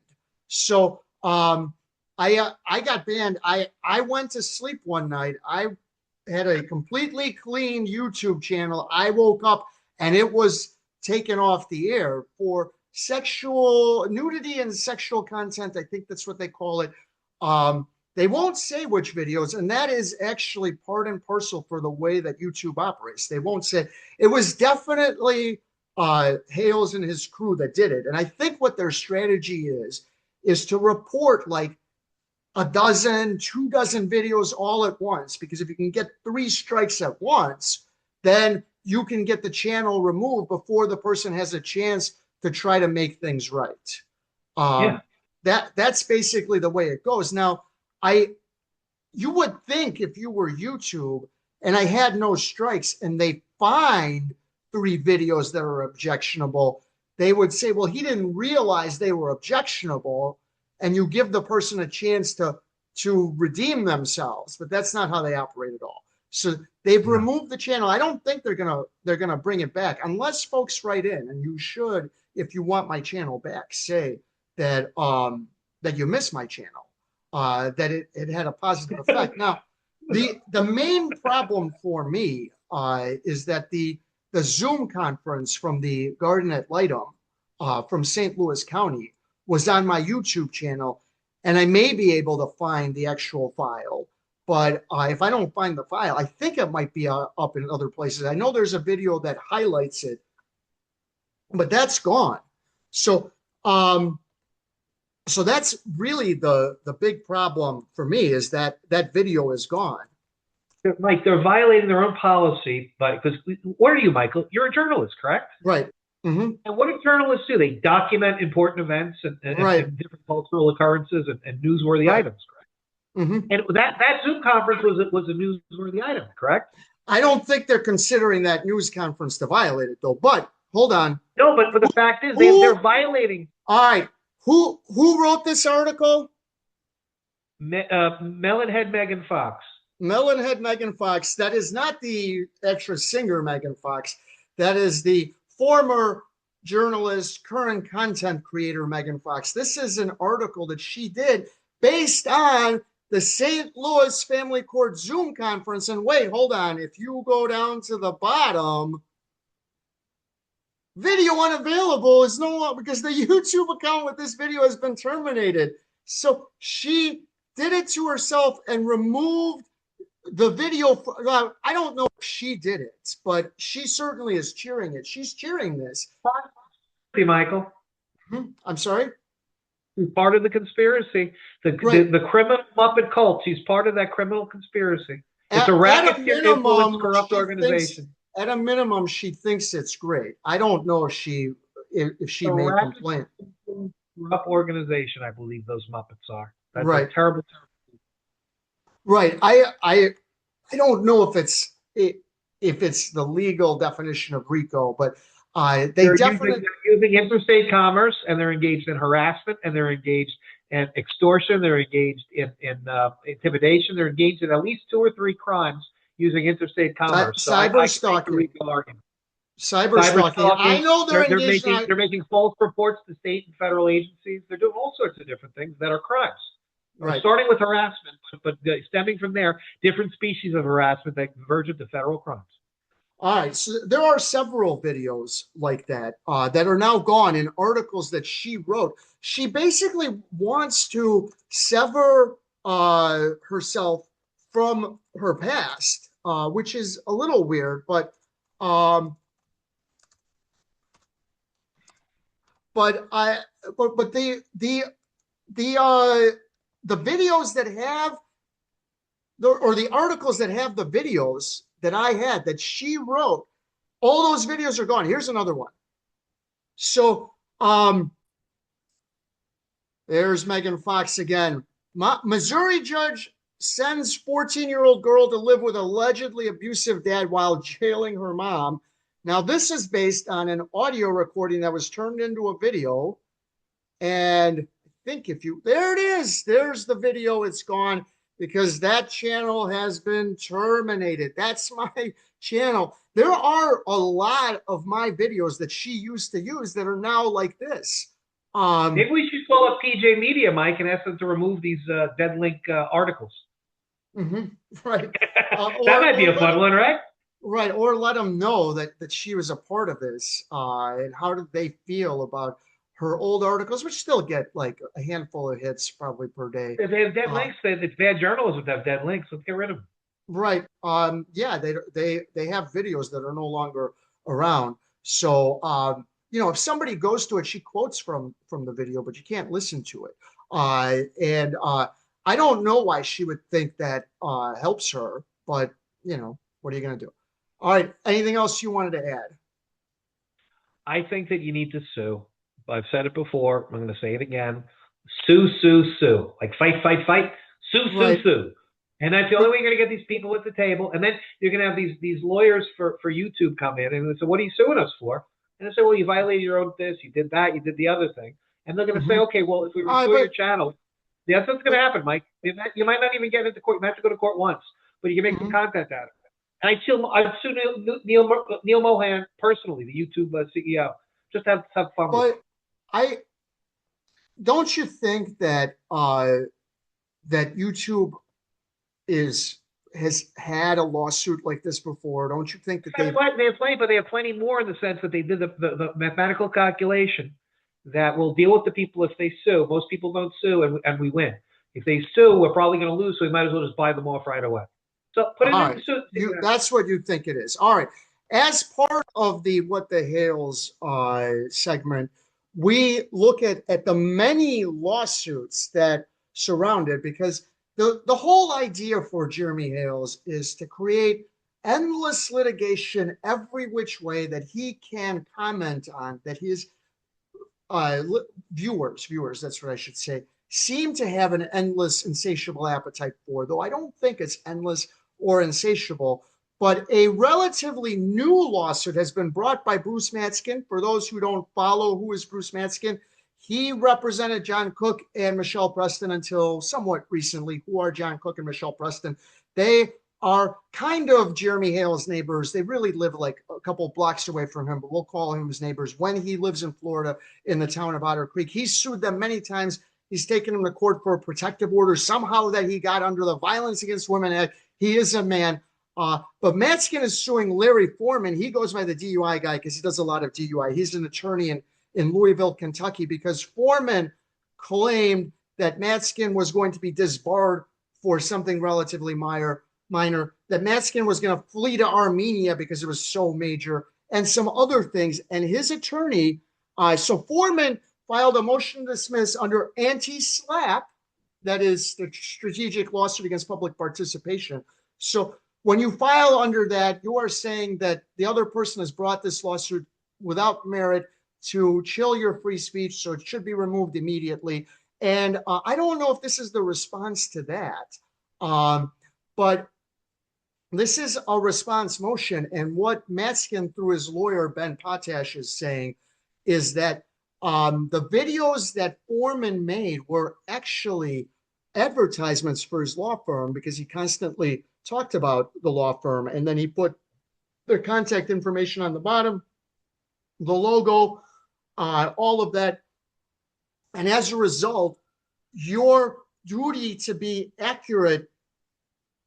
So I got banned. I went to sleep one night. I had a completely clean YouTube channel. I woke up and it was taken off the air for sexual nudity and sexual content. I think that's what they call it. They won't say which videos, and that is actually part and parcel for the way that YouTube operates. They won't say. It was definitely Hales and his crew that did it. And I think what their strategy is to report like 12, 24 videos all at once, because if you can get 3 strikes at once, then you can get the channel removed before the person has a chance to try to make things right. That's basically the way it goes. Now, you would think if you were YouTube and I had no strikes and they find 3 videos that are objectionable, they would say, well, he didn't realize they were objectionable, and you give the person a chance to redeem themselves. But that's not how they operate at all. So they've removed the channel. I don't think they're gonna bring it back unless folks write in, and you should, if you want my channel back, say that that you missed my channel. That it had a positive effect. Now, the main problem for me is that the Zoom conference from the Garden at Lightum from St. Louis County was on my YouTube channel, and I may be able to find the actual file. But if I don't find the file, I think it might be up in other places. I know there's a video that highlights it, but that's gone. So that's really the big problem for me, is that video is gone. Mike, they're violating their own policy, because what are you, Michael? You're a journalist, correct? Right. Mm-hmm. And what do journalists do? They document important events and different cultural occurrences and newsworthy items, correct? Mm-hmm. And that Zoom conference was a newsworthy item, correct? I don't think they're considering that news conference to violate it, though. But hold on. No, but the fact is, they're violating. All right. Who wrote this article? Melonhead Megan Fox. Melonhead Megan Fox. That is not the extra singer Megan Fox. That is the former journalist, current content creator Megan Fox. This is an article that she did based on the St. Louis Family Court Zoom conference. And wait, hold on. If you go down to the bottom, video unavailable is no longer because the YouTube account with this video has been terminated. So she did it to herself and removed the video. I don't know if she did it, but she certainly is cheering it. She's cheering this. Michael. I'm sorry? She's part of the conspiracy. The criminal Muppet cult. She's part of that criminal conspiracy. It's a racketeer influence corrupt organization. At a minimum, she thinks it's great. I don't know if she may complain. Corrupt organization, I believe those Muppets are. That's right. A terrible. Right. I don't know if it's the legal definition of RICO, but they're using interstate commerce, and they're engaged in harassment, and they're engaged in extortion, they're engaged in intimidation, they're engaged in at least 2 or 3 crimes using interstate commerce. Cyber stalking. Cyber stalking. I know they're making false reports to state and federal agencies. They're doing all sorts of different things that are crimes. Right. Starting with harassment, but stemming from there, different species of harassment that converge into federal crimes. All right, so there are several videos like that that are now gone in articles that she wrote. She basically wants to sever herself from her past, which is a little weird, but the videos that have the articles that have the videos that I had that she wrote, all those videos are gone. Here's another one. So there's Megan Fox again. Missouri judge sends 14-year-old girl to live with allegedly abusive dad while jailing her mom. Now, this is based on an audio recording that was turned into a video. And I think there it is. There's the video. It's gone because that channel has been terminated. That's my channel. There are a lot of my videos that she used to use that are now like this. Maybe we should call up PJ Media, Mike, and ask them to remove these dead link articles. Right. That might be a fun one, right? Right. Or let them know that she was a part of this. And how did they feel about her old articles, which still get like a handful of hits probably per day. If they have dead links, it's bad journalism to have dead links. Let's get rid of them. Right. Yeah, they have videos that are no longer around. So, if somebody goes to it, she quotes from the video, but you can't listen to it. And I don't know why she would think that helps her, but, what are you going to do? All right. Anything else you wanted to add? I think that you need to sue. I've said it before. I'm going to say it again. Sue, sue, sue. Like fight, fight, fight. Sue, sue, sue. And that's the only way you're going to get these people at the table. And then you're going to have these lawyers for YouTube come in and they say, what are you suing us for? And they say, well, you violated your own this, you did that, you did the other thing. And they're going to say, okay, well, if we restore your channel, that's what's going to happen, Mike. You might not even get into court. You might have to go to court once, but you can make some content out of it. And I'd sue Neil Mohan personally, the YouTube CEO, just to have fun with it. Don't you think that that YouTube has had a lawsuit like this before? Don't you think that they have plenty more in the sense that they did the mathematical calculation that will deal with the people if they sue. Most people don't sue, and we win. If they sue, we're probably going to lose, so we might as well just buy them off right away. So put it in the suit. That's what you think it is. All right. As part of the What the Hales segment, we look at the many lawsuits that surround it, because the whole idea for Jeremy Hales is to create endless litigation every which way that he can comment on, that his viewers, that's what I should say, seem to have an endless, insatiable appetite for, though I don't think it's endless or insatiable. But a relatively new lawsuit has been brought by Bruce Matskin. For those who don't follow, who is Bruce Matskin? He represented John Cook and Michelle Preston until somewhat recently. Who are John Cook and Michelle Preston? They are kind of Jeremy Hale's neighbors. They really live like a couple blocks away from him, but we'll call him his neighbors when he lives in Florida in the town of Otter Creek. He's sued them many times. He's taken them to court for a protective order somehow that he got under the Violence Against Women Act. He is a man. But Matskin is suing Larry Foreman. He goes by the DUI guy because he does a lot of DUI. He's an attorney in Louisville, Kentucky, because Foreman claimed that Matskin was going to be disbarred for something relatively minor, that Matskin was going to flee to Armenia because it was so major, and some other things. And his attorney, so Foreman filed a motion to dismiss under anti-SLAPP, that is the strategic lawsuit against public participation. So when you file under that, you are saying that the other person has brought this lawsuit without merit to chill your free speech, so it should be removed immediately. And I don't know if this is the response to that, but this is a response motion. And what Matskin, through his lawyer, Ben Potash, is saying is that the videos that Foreman made were actually advertisements for his law firm, because he constantly talked about the law firm, and then he put their contact information on the bottom, the logo, all of that. And as a result, your duty to be accurate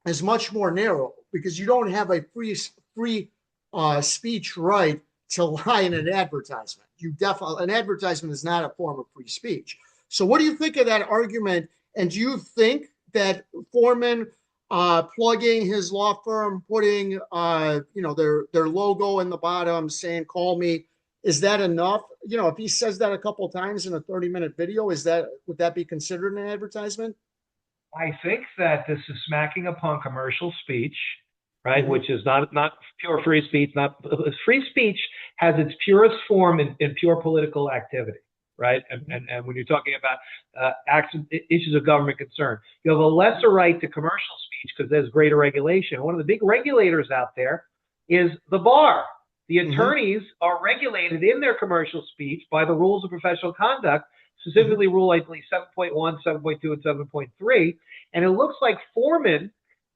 is much more narrow, because you don't have a free speech right to lie in an advertisement. An advertisement is not a form of free speech. So what do you think of that argument? And do you think that Foreman plugging his law firm, putting their logo in the bottom, saying "call me," is that enough? If he says that a couple of times in a 30-minute video, would that be considered an advertisement? I think that this is smacking upon commercial speech, right? Mm-hmm. Which is not pure free speech. Free speech has its purest form in pure political activity, right? And when you're talking about issues of government concern, you have a lesser right to commercial speech because there's greater regulation. One of the big regulators out there is the bar. The attorneys are regulated in their commercial speech by the rules of professional conduct, specifically Rule, I believe, 7.1, 7.2, and 7.3. And it looks like Foreman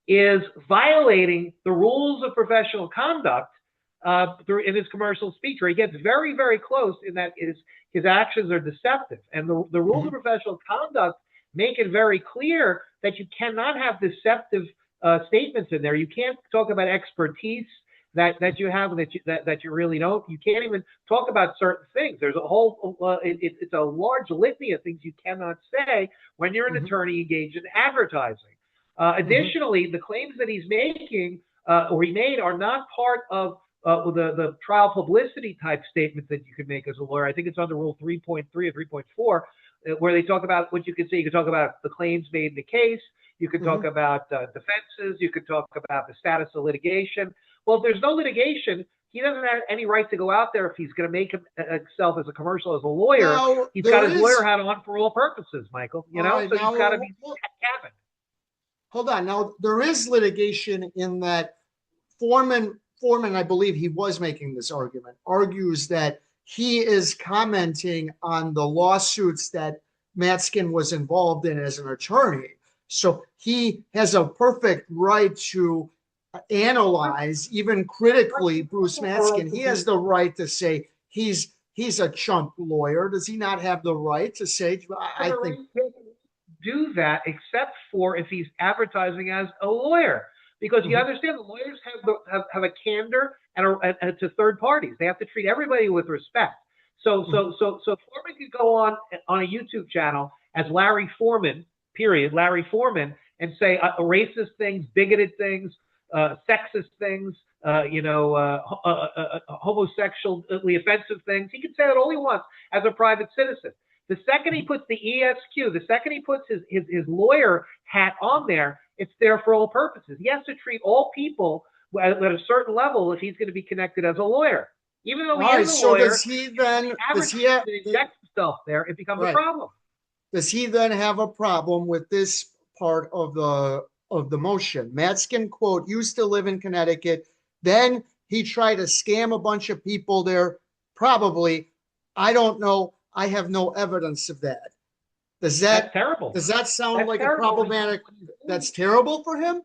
is violating the rules of professional conduct in his commercial speech, where he gets very, very close in that his actions are deceptive. And the rules of professional conduct make it very clear that you cannot have deceptive statements in there. You can't talk about expertise that you have that you really don't. You can't even talk about certain things. There's a whole it's a large litany of things you cannot say when you're an attorney engaged in advertising. Additionally, the claims that he's making or he made are not part of the trial publicity type statements that you can make as a lawyer. I think it's under Rule 3.3 or 3.4, where they talk about what you can say. You can talk about the claims made in the case. You can talk about defenses. You can talk about the status of litigation. Well, if there's no litigation, he doesn't have any right to go out there if he's going to make himself as a commercial, as a lawyer. Now, he's got his lawyer hat on for all purposes, Michael. So he's got to be cabin. Hold on. Now, there is litigation in that Foreman, I believe he was making this argument, argues that he is commenting on the lawsuits that Matskin was involved in as an attorney. So he has a perfect right to analyze, even critically, Bruce Matskin. He has the right to say he's a chump lawyer. Does he not have the right to say, I think do that, except for if he's advertising as a lawyer? Because you understand, the lawyers have a candor and to third parties. They have to treat everybody with respect. So Foreman could go on a YouTube channel as Larry Foreman, Larry Foreman, and say racist things, bigoted things, sexist things, homosexually offensive things. He can say that all he wants as a private citizen. The second he puts the ESQ, the second he puts his lawyer hat on there, it's there for all purposes. He has to treat all people at a certain level if he's going to be connected as a lawyer. Even though he is a lawyer, does he inject himself there, it becomes a problem. Does he then have a problem with this part of the of the motion. Matskin, quote, used to live in Connecticut. Then he tried to scam a bunch of people there. Probably. I don't know. I have no evidence of that. That's terrible. Does that sound That's like terrible. a problematic? That's terrible for him?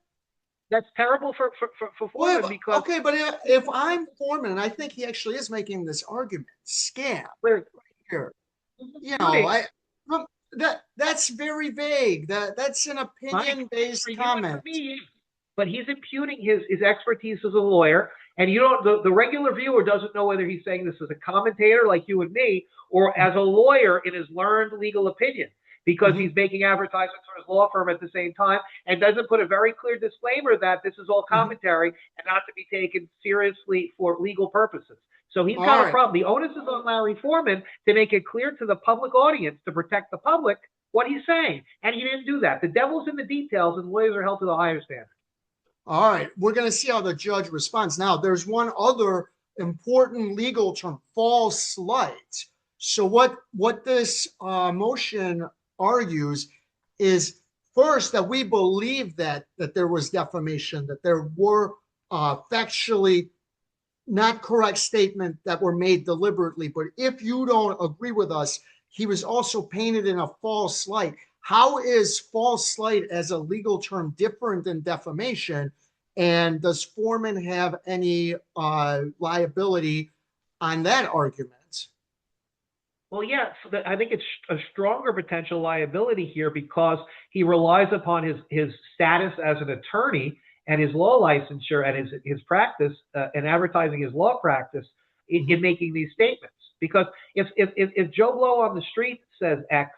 That's terrible for Foreman Well, because okay, but if I'm Foreman, and I think he actually is making this argument, scam we're here. You know, that's very vague. That's an opinion-based comment. But he's imputing his expertise as a lawyer, and you don't. The regular viewer doesn't know whether he's saying this as a commentator like you and me, or as a lawyer in his learned legal opinion, because he's making advertisements for his law firm at the same time, and doesn't put a very clear disclaimer that this is all commentary and not to be taken seriously for legal purposes. So he's got a problem. The onus is on Larry Foreman to make it clear to the public audience, to protect the public, what he's saying. And he didn't do that. The devil's in the details, and lawyers are held to the higher standard. All right. We're going to see how the judge responds. Now, there's one other important legal term, false light. So what this motion argues is, first, that we believe that there was defamation, that there were factually not correct statements that were made deliberately. But if you don't agree with us, he was also painted in a false light. How is false light as a legal term different than defamation? And does Foreman have any liability on that argument? Well, yeah, I think it's a stronger potential liability here because he relies upon his status as an attorney and his law licensure and his practice and advertising his law practice in making these statements. Because if Joe Blow on the street says X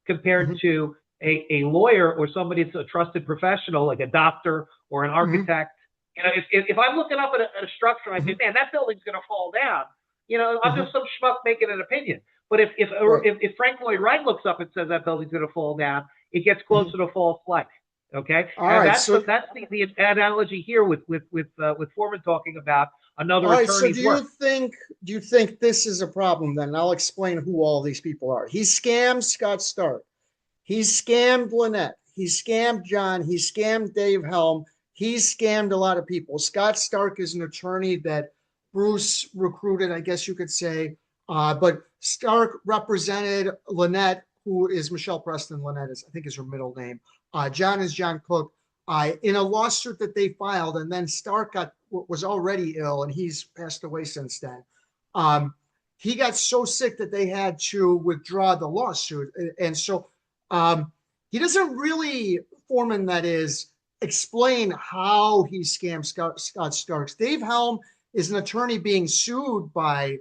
compared to a lawyer or somebody that's a trusted professional like a doctor or an architect, you know, if I'm looking up at a structure and I say, man, that building's going to fall down, you know, I'm just some schmuck making an opinion. But if Frank Lloyd Wright looks up and says that building's going to fall down, it gets closer to false light. Okay, that's the analogy here with Foreman talking about another attorney's so do work. you think this is a problem then? And I'll explain who all these people are. He scammed Scott Stark. He scammed Lynette. He scammed John. He scammed Dave Helm. He scammed a lot of people. Scott Stark is an attorney that Bruce recruited, I guess you could say. But Stark represented Lynette, who is Michelle Preston. Lynette I think is her middle name. John is John Cook, in a lawsuit that they filed, and then Stark was already ill, and he's passed away since then. He got so sick that they had to withdraw the lawsuit, and so he doesn't really, Foreman, that is, explain how he scammed Scott Starks. Dave Helm is an attorney being sued by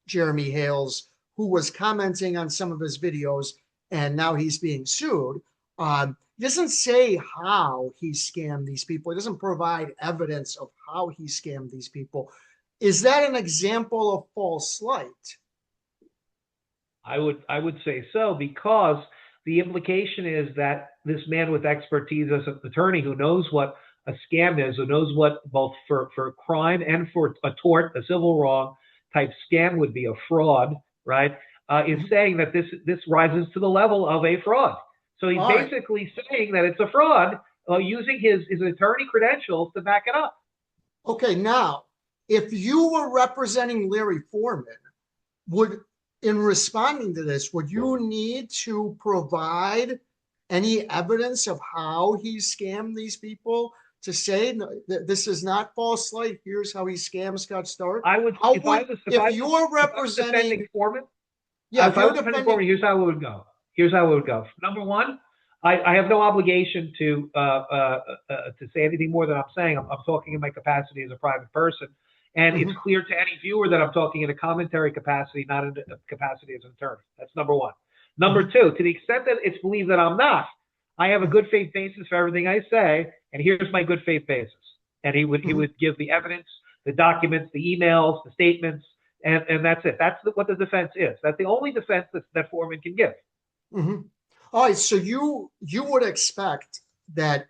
Jeremy Hales, who was commenting on some of his videos, and now he's being sued. He doesn't say how he scammed these people. He doesn't provide evidence of how he scammed these people. Is that an example of false light? I would say so, because the implication is that this man with expertise as an attorney who knows what a scam is, who knows what both for crime and for a tort, a civil wrong type scam would be, a fraud, right? Is saying that this rises to the level of a fraud. So he's basically saying that it's a fraud, using his attorney credentials to back it up. Okay, now, if you were representing Larry Foreman, in responding to this, would you need to provide any evidence of how he scammed these people to say that this is not false light? Here's how he scammed Scott Stark. If you're representing Foreman, yeah, if I was defending Foreman, here's how it would go. Number one, I have no obligation to say anything more than I'm saying. I'm talking in my capacity as a private person. And it's clear to any viewer that I'm talking in a commentary capacity, not in a capacity as an attorney. That's number one. Number two, to the extent that it's believed that I'm not, I have a good faith basis for everything I say, and here's my good faith basis. And he would give the evidence, the documents, the emails, the statements, and that's it. That's what the defense is. That's the only defense that Foreman can give. All right, so you would expect that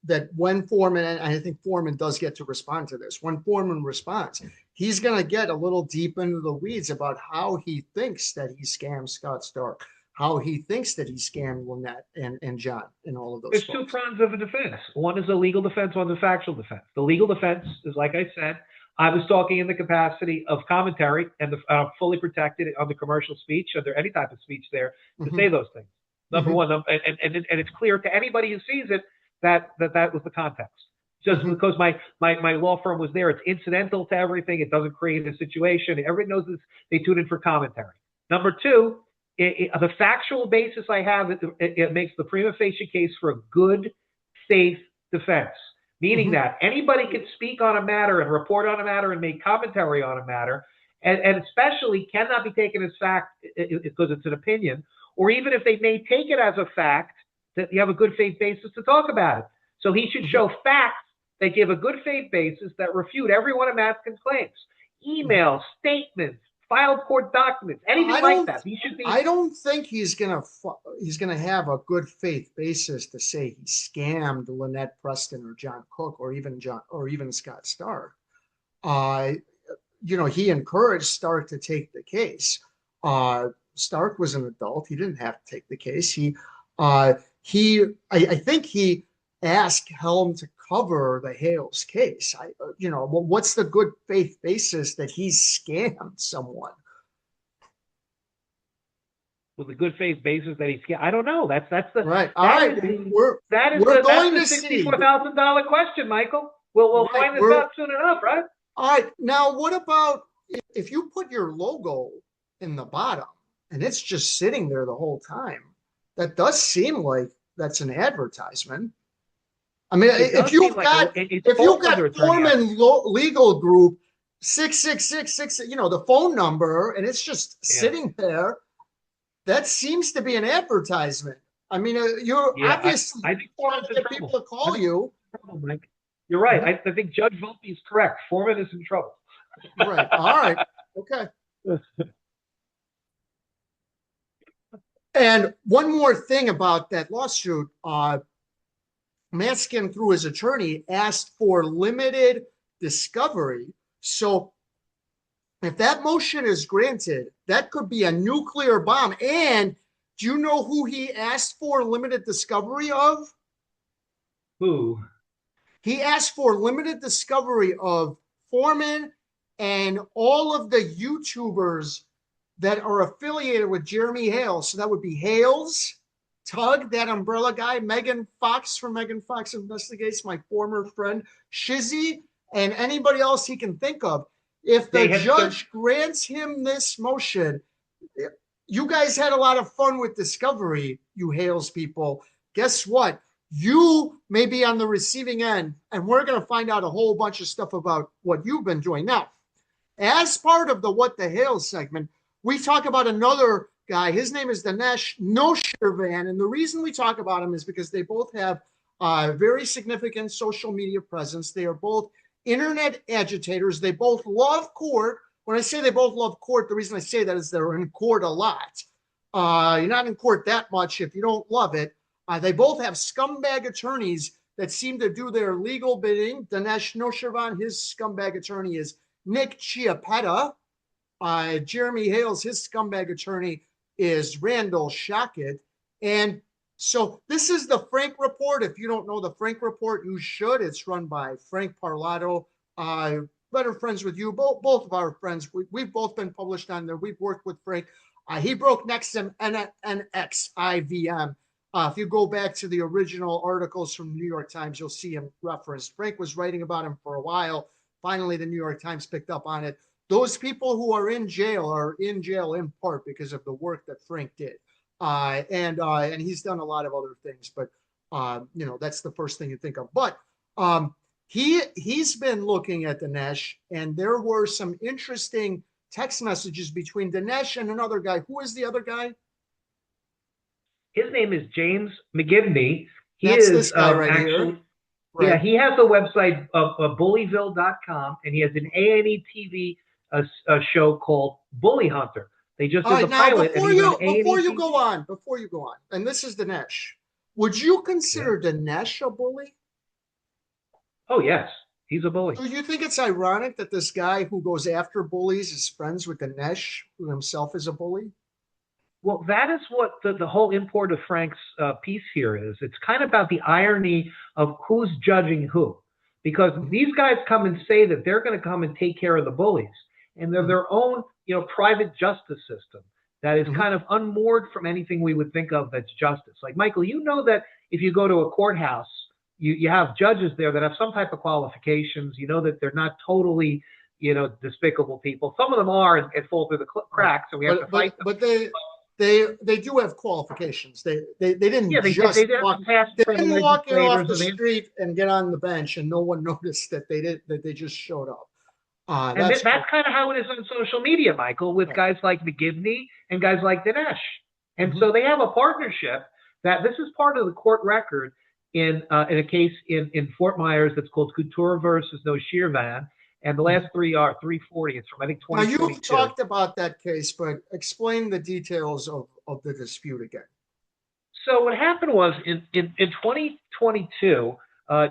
that when Foreman, and I think Foreman does get to respond to this, when Foreman responds, he's going to get a little deep into the weeds about how he thinks that he scammed Scott Stark, how he thinks that he scammed Lynette and John and all of those There's two folks. prongs of a defense. One is a legal defense, one's a factual defense. The legal defense is, like I said, I was talking in the capacity of commentary and fully protected under commercial speech, under any type of speech there, to say those things. Number one, and it's clear to anybody who sees it that was the context. Just because my law firm was there, it's incidental to everything. It doesn't create a situation. Everybody knows this. They tune in for commentary. Number two, the factual basis I have, it makes the prima facie case for a good faith defense, meaning that anybody can speak on a matter and report on a matter and make commentary on a matter, and especially cannot be taken as fact because it's an opinion, or even if they may take it as a fact, that you have a good faith basis to talk about it. So he should show facts that give a good faith basis that refute every one of Matzkin's claims. Emails, statements, filed court documents, anything like that. He should be. I don't think he's gonna have a good faith basis to say he scammed Lynette Preston or John Cook or even Scott Stark. He encouraged Stark to take the case. Stark was an adult; he didn't have to take the case. I think he asked Helm to cover the Hales case. What's the good faith basis that he scammed someone? With a good faith basis that he's, I don't know. That's the right. All right, we're going to see $64,000 question, Michael. We'll find this out soon enough, right? All right. Now, what about if you put your logo in the bottom and it's just sitting there the whole time? That does seem like that's an advertisement. I mean, if you've got Foreman Legal Group 6666, the phone number, and it's just sitting there, that seems to be an advertisement. I mean, you're obviously I think trying to get people to call you. Mike. You're right. I think Judge Volpe is correct. Foreman is in trouble. Right. All right. Okay. And one more thing about that lawsuit, Matzkin, through his attorney, asked for limited discovery. So if that motion is granted, that could be a nuclear bomb. And do you know who he asked for limited discovery of? Who? He asked for limited discovery of Foreman and all of the YouTubers that are affiliated with Jeremy Hales. So that would be Hales, Tug, that umbrella guy, Megan Fox from Megan Fox Investigates, my former friend, Shizzy, and anybody else he can think of. If the judge grants him this motion, you guys had a lot of fun with discovery, you Hales people. Guess what? You may be on the receiving end, and we're going to find out a whole bunch of stuff about what you've been doing. Now, as part of the What the Hales segment, we talk about another guy. His name is Dinesh Noshirvan, and the reason we talk about him is because they both have very significant social media presence. They are both internet agitators. They both love court. When I say they both love court, the reason I say that is they're in court a lot. You're not in court that much if you don't love it. They both have scumbag attorneys that seem to do their legal bidding. Dinesh Noshirvan, his scumbag attorney is Nick Chiappetta. Jeremy Hales, his scumbag attorney is Randall Shockett. And so this is the Frank Report. If you don't know the Frank Report, you should. It's run by Frank Parlato. Better friends with you. Both of our friends. We've both been published on there. We've worked with Frank. He broke Nexim NXIVM. If you go back to the original articles from the New York Times, you'll see him referenced. Frank was writing about him for a while. Finally, the New York Times picked up on it. Those people who are in jail in part because of the work that Frank did. And he's done a lot of other things, but that's the first thing you think of. But he's been looking at Dinesh, and there were some interesting text messages between Dinesh and another guy. Who is the other guy? His name is James McGibney. That's this guy right here. Right. Yeah, he has a website of bullyville.com, and he has an A&E TV a show called Bully Hunter. They just did the pilot. Before you go on, and this is Dinesh. Would you consider Dinesh a bully? Oh, yes. He's a bully. Do you think it's ironic that this guy who goes after bullies is friends with Dinesh, who himself is a bully? Well, that is what the whole import of Frank's piece here is. It's kind of about the irony of who's judging who. Because these guys come and say that they're going to come and take care of the bullies. And they're their own, private justice system that is kind of unmoored from anything we would think of that's justice. Like, Michael, you know that if you go to a courthouse, you have judges there that have some type of qualifications. You know that they're not totally, despicable people. Some of them are and fall through the cracks, and we have to fight them. But they do have qualifications. They didn't walk in off the street and get on the bench, and no one noticed that they just showed up. And that's kind of how it is on social media, Michael, with guys like McGivney and guys like Dinesh. And so they have a partnership that this is part of the court record in a case in Fort Myers that's called Couture versus Noshirvan. And the last three are 340. It's from, I think, 2022. Now, you've talked about that case, but explain the details of the dispute again. So what happened was in 2022,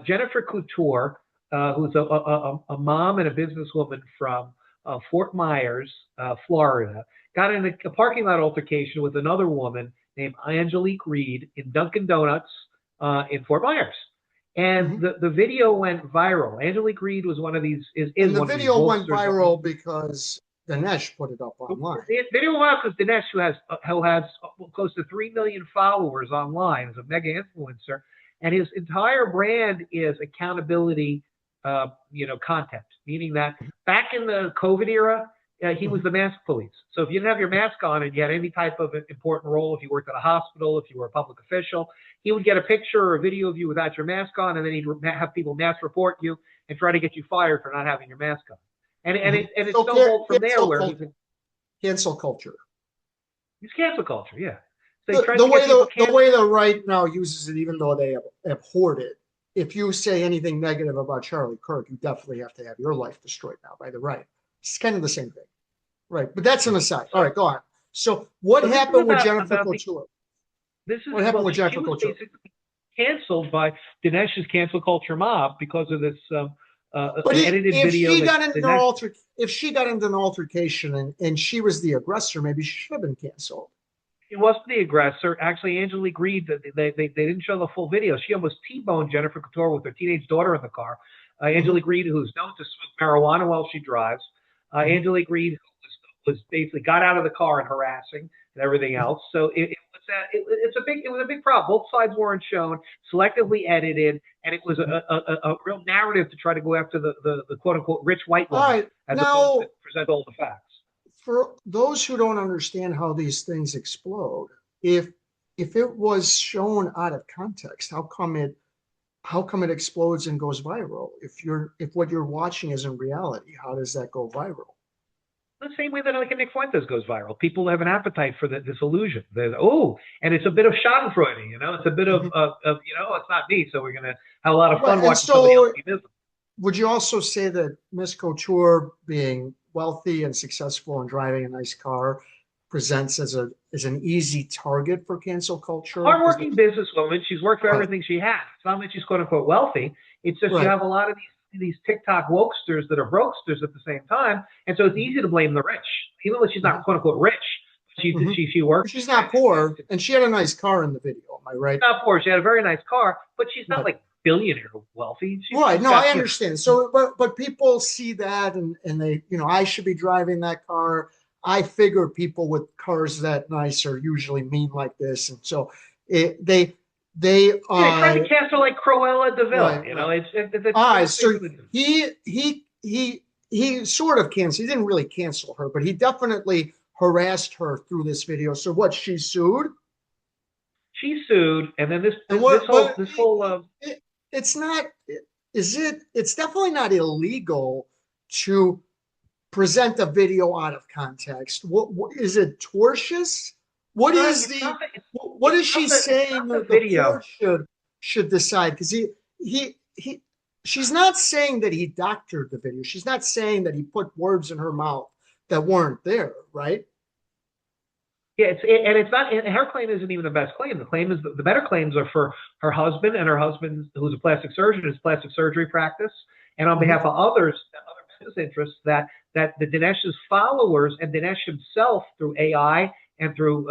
Jennifer Couture, who's a mom and a businesswoman from Fort Myers, Florida, got in a parking lot altercation with another woman named Angelique Reed in Dunkin' Donuts in Fort Myers. And the video went viral. Angelique Reed was one of these. The video went viral because Dinesh put it up online. The video went viral because Dinesh, who has close to 3 million followers online, is a mega influencer, and his entire brand is accountability, content. Meaning that back in the COVID era, he was the mask police. So if you didn't have your mask on and you had any type of important role, if you worked at a hospital, if you were a public official, he would get a picture or a video of you without your mask on, and then he'd have people mass report you and try to get you fired for not having your mask on. And it's snowballed from there where he's cancel culture. He's cancel culture, yeah. So the way the right now uses it, even though they abhorred it, if you say anything negative about Charlie Kirk, you definitely have to have your life destroyed now by the right. It's kind of the same thing. Right. But that's an aside. All right, go on. So what happened with Jennifer Couture? What happened with Jennifer Couture? Basically canceled by Dinesh's cancel culture mob because of this edited video. If she got into an altercation and she was the aggressor, maybe she should have been canceled. She wasn't the aggressor. Actually, Angelique Reed, they didn't show the full video. She almost T-boned Jennifer Couture with her teenage daughter in the car. Angelique Reed, who's known to smoke marijuana while she drives. Angelique Reed was basically got out of the car and harassing and everything else. So it was a big problem. Both sides weren't shown, selectively edited, and it was a real narrative to try to go after the quote unquote rich white woman as opposed to present all the facts. For those who don't understand how these things explode, if it was shown out of context, how come it explodes and goes viral? If what you're watching isn't reality, how does that go viral? The same way that like Nick Fuentes goes viral. People have an appetite for this illusion. And it's a bit of Schadenfreude, it's a bit of it's not me, so we're going to have a lot of fun watching somebody else be miserable. Would you also say that Miss Couture, being wealthy and successful and driving a nice car, presents as an easy target for cancel culture? Hardworking businesswoman. She's worked for everything she has. It's not that she's quote unquote wealthy. It's just you have a lot of these TikTok wokesters that are brokesters at the same time, and so it's easy to blame the rich, even though she's not quote unquote rich. She works. She's not poor, and she had a nice car in the video. Am I right? She's not poor. She had a very nice car, but she's not like billionaire wealthy. Right. No, I understand. So, but people see that and they, I should be driving that car. I figure people with cars that nice are usually mean like this, and so they try to cancel like Cruella de Vil. Right. So he sort of canceled. He didn't really cancel her, but he definitely harassed her through this video. So what? She sued. She sued, and then this whole. It's not. Is it? It's definitely not illegal to present a video out of context. What is it? Tortious? What is she saying that the court should decide? Because she's not saying that he doctored the video. She's not saying that he put words in her mouth that weren't there, right? Yeah, it's not. And her claim isn't even the best claim. The claim is the better claims are for her husband, and her husband, who's a plastic surgeon, his plastic surgery practice, and on behalf of other business interests that the Dinesh's followers and Dinesh himself through AI and through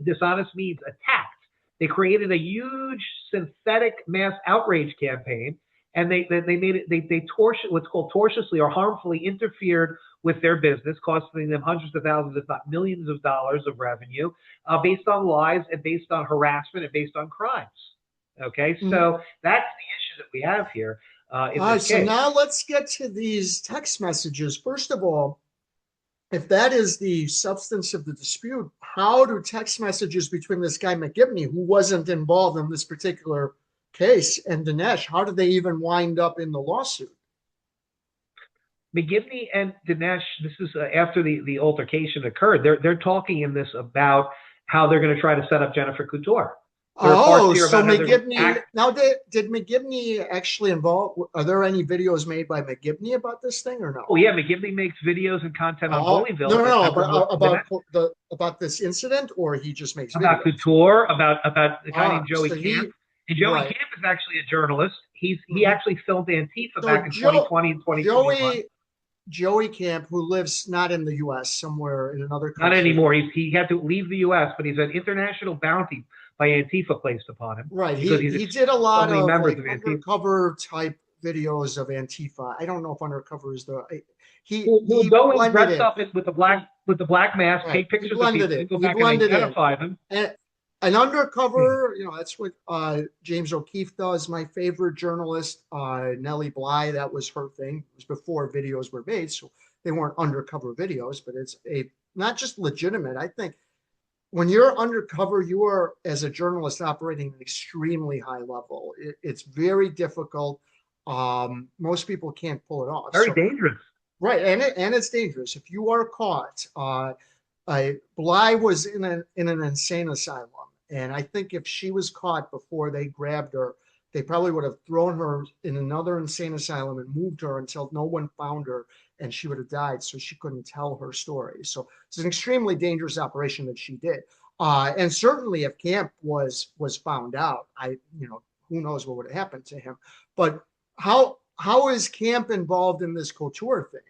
dishonest means attacked. They created a huge synthetic mass outrage campaign, and they made it they what's called tortiously or harmfully interfered with their business, costing them hundreds of thousands, if not millions of dollars of revenue, based on lies and based on harassment and based on crimes. Okay, so that's the issue that we have here. All right, so now let's get to these text messages. First of all, if that is the substance of the dispute, how do text messages between this guy McGibney, who wasn't involved in this particular case, and Dinesh, how did they even wind up in the lawsuit? McGibney and Dinesh, this is after the altercation occurred. They're talking in this about how they're going to try to set up Jennifer Couture. Oh, so McGibney, now did McGibney actually involve, are there any videos made by McGibney about this thing or no? Oh yeah, McGibney makes videos and content on Bullyville. No, about this incident, or he just makes about videos? Couture, about the guy named Joey Camp. And Joey right. Camp is actually a journalist. He actually filmed Antifa back in 2020 and 2021. Joey Camp, who lives not in the U.S., somewhere in another country. Not anymore. He had to leave the U.S., but he's an international bounty by Antifa placed upon him. Right. He did a lot of like undercover type videos of Antifa. I don't know if undercover is the he go and dress up with the black mask, right. Take pictures of people, go back and identify them. An undercover, that's what James O'Keefe does. My favorite journalist, Nellie Bly, that was her thing. It was before videos were made, so they weren't undercover videos, but it's not just legitimate. I think when you're undercover, you are, as a journalist, operating at an extremely high level. It's very difficult. Most people can't pull it off. Very dangerous. Right, and it's dangerous. If you are caught, Bly was in an insane asylum. And I think if she was caught before they grabbed her, they probably would have thrown her in another insane asylum and moved her until no one found her, and she would have died, so she couldn't tell her story. So it's an extremely dangerous operation that she did. And certainly if Camp was found out, who knows what would have happened to him. But how is Camp involved in this Couture thing?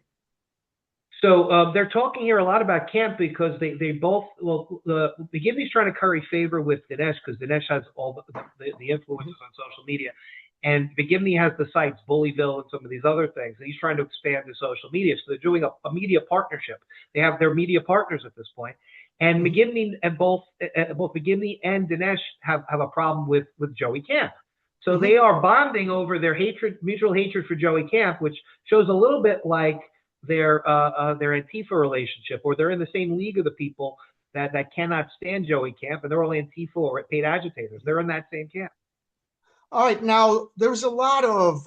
So they're talking here a lot about Camp because they both, McGibney's trying to curry favor with Dinesh because Dinesh has all the influences on social media. And McGibney has the sites, Bullyville and some of these other things. And he's trying to expand to social media. So they're doing a media partnership. They have their media partners at this point. And McGibney and both McGibney and Dinesh have a problem with Joey Camp. So they are bonding over their mutual hatred for Joey Camp, which shows a little bit like their Antifa relationship, or they're in the same league of the people that cannot stand Joey Camp, and they're all Antifa or paid agitators. They're in that same camp. All right, now there's a lot of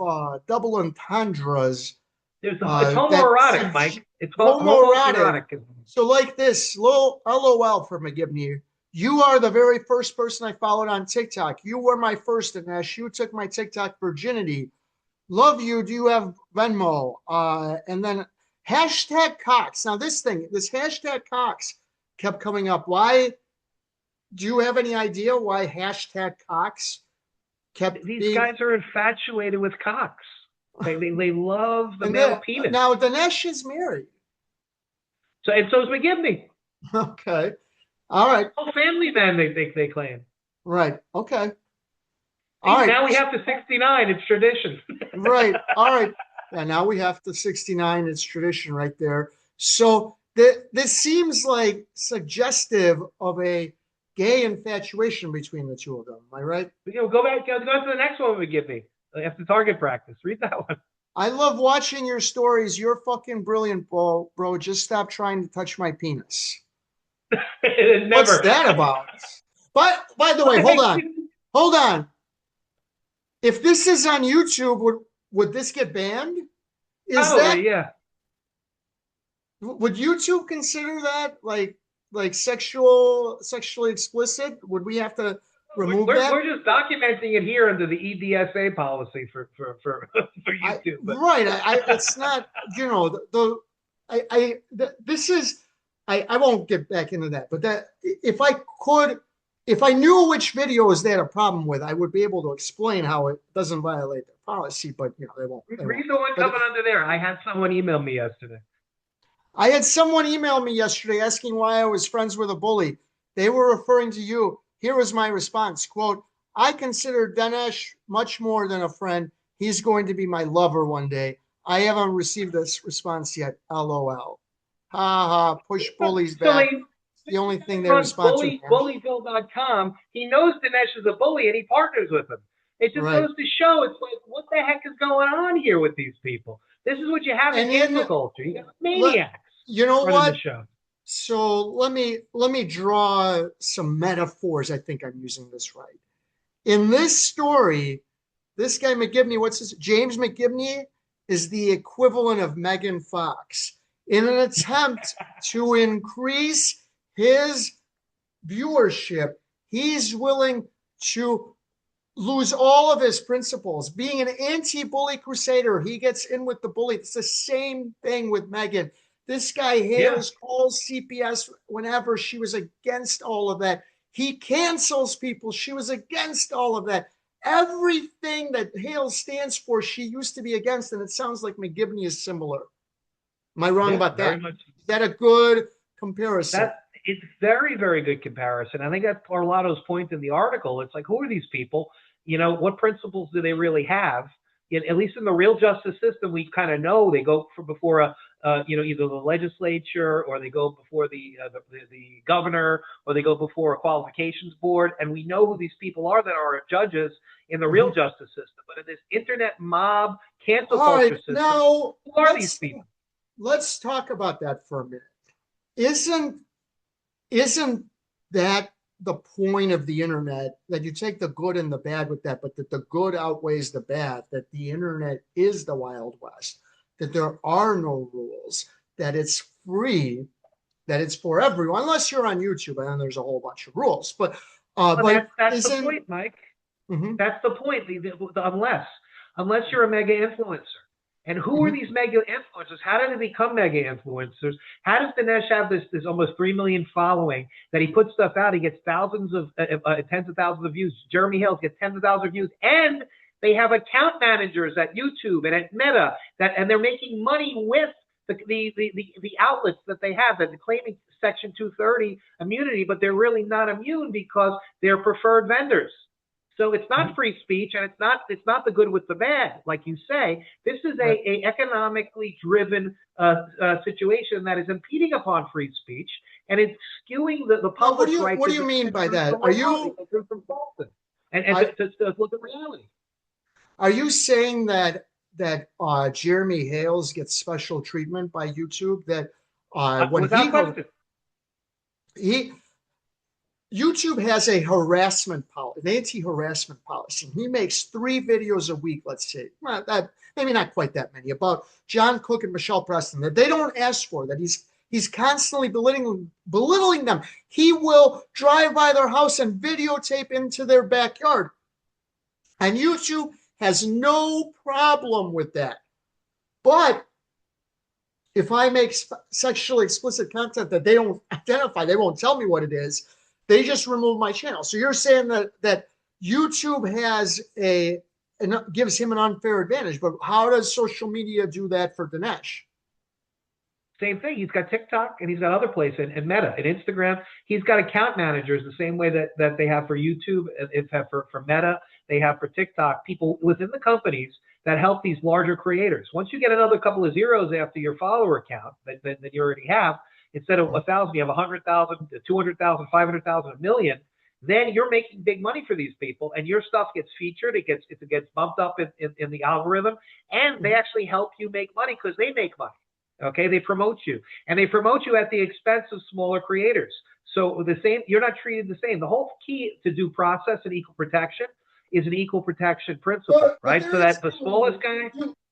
double entendres. It's homoerotic, Mike. It's homoerotic. So like this, LOL for McGibney. You are the very first person I followed on TikTok. You were my first, Dinesh. You took my TikTok virginity. Love you. Do you have Venmo? And then hashtag Cox. Now this hashtag Cox kept coming up. Why? Do you have any idea why hashtag Cox kept These guys are infatuated with Cox. They love the male penis. Now Dinesh is married. So is McGibney. Okay. All right. Oh, family man, they claim. Right. Okay. All right. Now we have to 69. It's tradition. Right. All right. Yeah, now we have to 69. It's tradition right there. So this seems like suggestive of a gay infatuation between the two of them. Am I right? Go back. Go to the next one we give me. After target practice. Read that one. I love watching your stories. You're fucking brilliant, bro. Just stop trying to touch my penis. What's that about? But by the way, hold on. If this is on YouTube, would this get banned? Yeah. Would YouTube consider that like sexually explicit? Would we have to remove that? We're just documenting it here under the EDSA policy for YouTube. Right. It's not, this is, I won't get back into that, but that if I knew which videos they had a problem with, I would be able to explain how it doesn't violate their policy, but they won't. Read the one coming under there. I had someone email me yesterday. I had someone email me yesterday asking why I was friends with a bully. They were referring to you. Here was my response, quote, I consider Dinesh much more than a friend. He's going to be my lover one day. I haven't received this response yet. LOL. Ha ha. Push bullies back. The only thing they respond to. Bullyville.com. He knows Dinesh is a bully and he partners with him. It just goes to show, it's like, what the heck is going on here with these people? This is what you have in cancel culture. You got maniacs. You know what? The show. So let me draw some metaphors. I think I'm using this right. In this story, this guy McGibney, James McGibney is the equivalent of Megan Fox. In an attempt to increase his viewership, he's willing to lose all of his principles. Being an anti-bully crusader, he gets in with the bully. It's the same thing with Megan. This guy Hales calls CPS whenever she was against all of that. He cancels people. She was against all of that. Everything that Hales stands for, she used to be against, and it sounds like McGibney is similar. Am I wrong about that? Is that a good comparison? It's very, very good comparison. I think that's Parlato's point in the article. It's like, who are these people? You know, what principles do they really have? At least in the real justice system, we kind of know they go before either the legislature or they go before the governor or they go before a qualifications board, and we know who these people are that are judges in the real justice system. But in this internet mob cancel culture system, now, who are these people? Let's talk about that for a minute. Isn't that the point of the internet, that you take the good and the bad with that, but that the good outweighs the bad, that the internet is the Wild West, that there are no rules, that it's free, that it's for everyone, unless you're on YouTube, and then there's a whole bunch of rules. But that's the point, Mike. That's the point. Unless you're a mega influencer. And who are these mega influencers? How did they become mega influencers? How does Dinesh have this almost 3 million following that he puts stuff out? He gets thousands of tens of thousands of views. Jeremy Hales gets tens of thousands of views, and they have account managers at YouTube and at Meta and they're making money with the outlets that they have that are claiming Section 230 immunity, but they're really not immune because they're preferred vendors. So it's not free speech, and it's not the good with the bad, like you say. This is a economically driven situation that is impeding upon free speech, and it's skewing the public right. What do you mean by that? Are you to look at reality? Are you saying that Jeremy Hales gets special treatment by YouTube? That when YouTube has a harassment policy, an anti-harassment policy. He makes 3 videos a week, let's say, maybe not quite that many, about John Cook and Michelle Preston that they don't ask for, that he's constantly belittling them. He will drive by their house and videotape into their backyard. And YouTube has no problem with that. But if I make sexually explicit content that they don't identify, they won't tell me what it is, they just remove my channel. So you're saying that YouTube gives him an unfair advantage, but how does social media do that for Dinesh? Same thing. He's got TikTok and he's got other places and Meta and Instagram. He's got account managers the same way that they have for YouTube, it's have for Meta, they have for TikTok, people within the companies that help these larger creators. Once you get another couple of zeros after your follower count that you already have, instead of 1,000, you have 100,000, 200,000, 500,000, 1 million. Then you're making big money for these people, and your stuff gets featured. It gets bumped up in the algorithm, and they actually help you make money because they make money. Okay, they promote you, and they promote you at the expense of smaller creators. So you're not treated the same. The whole key to due process and equal protection is an equal protection principle, right? So that the smallest guy.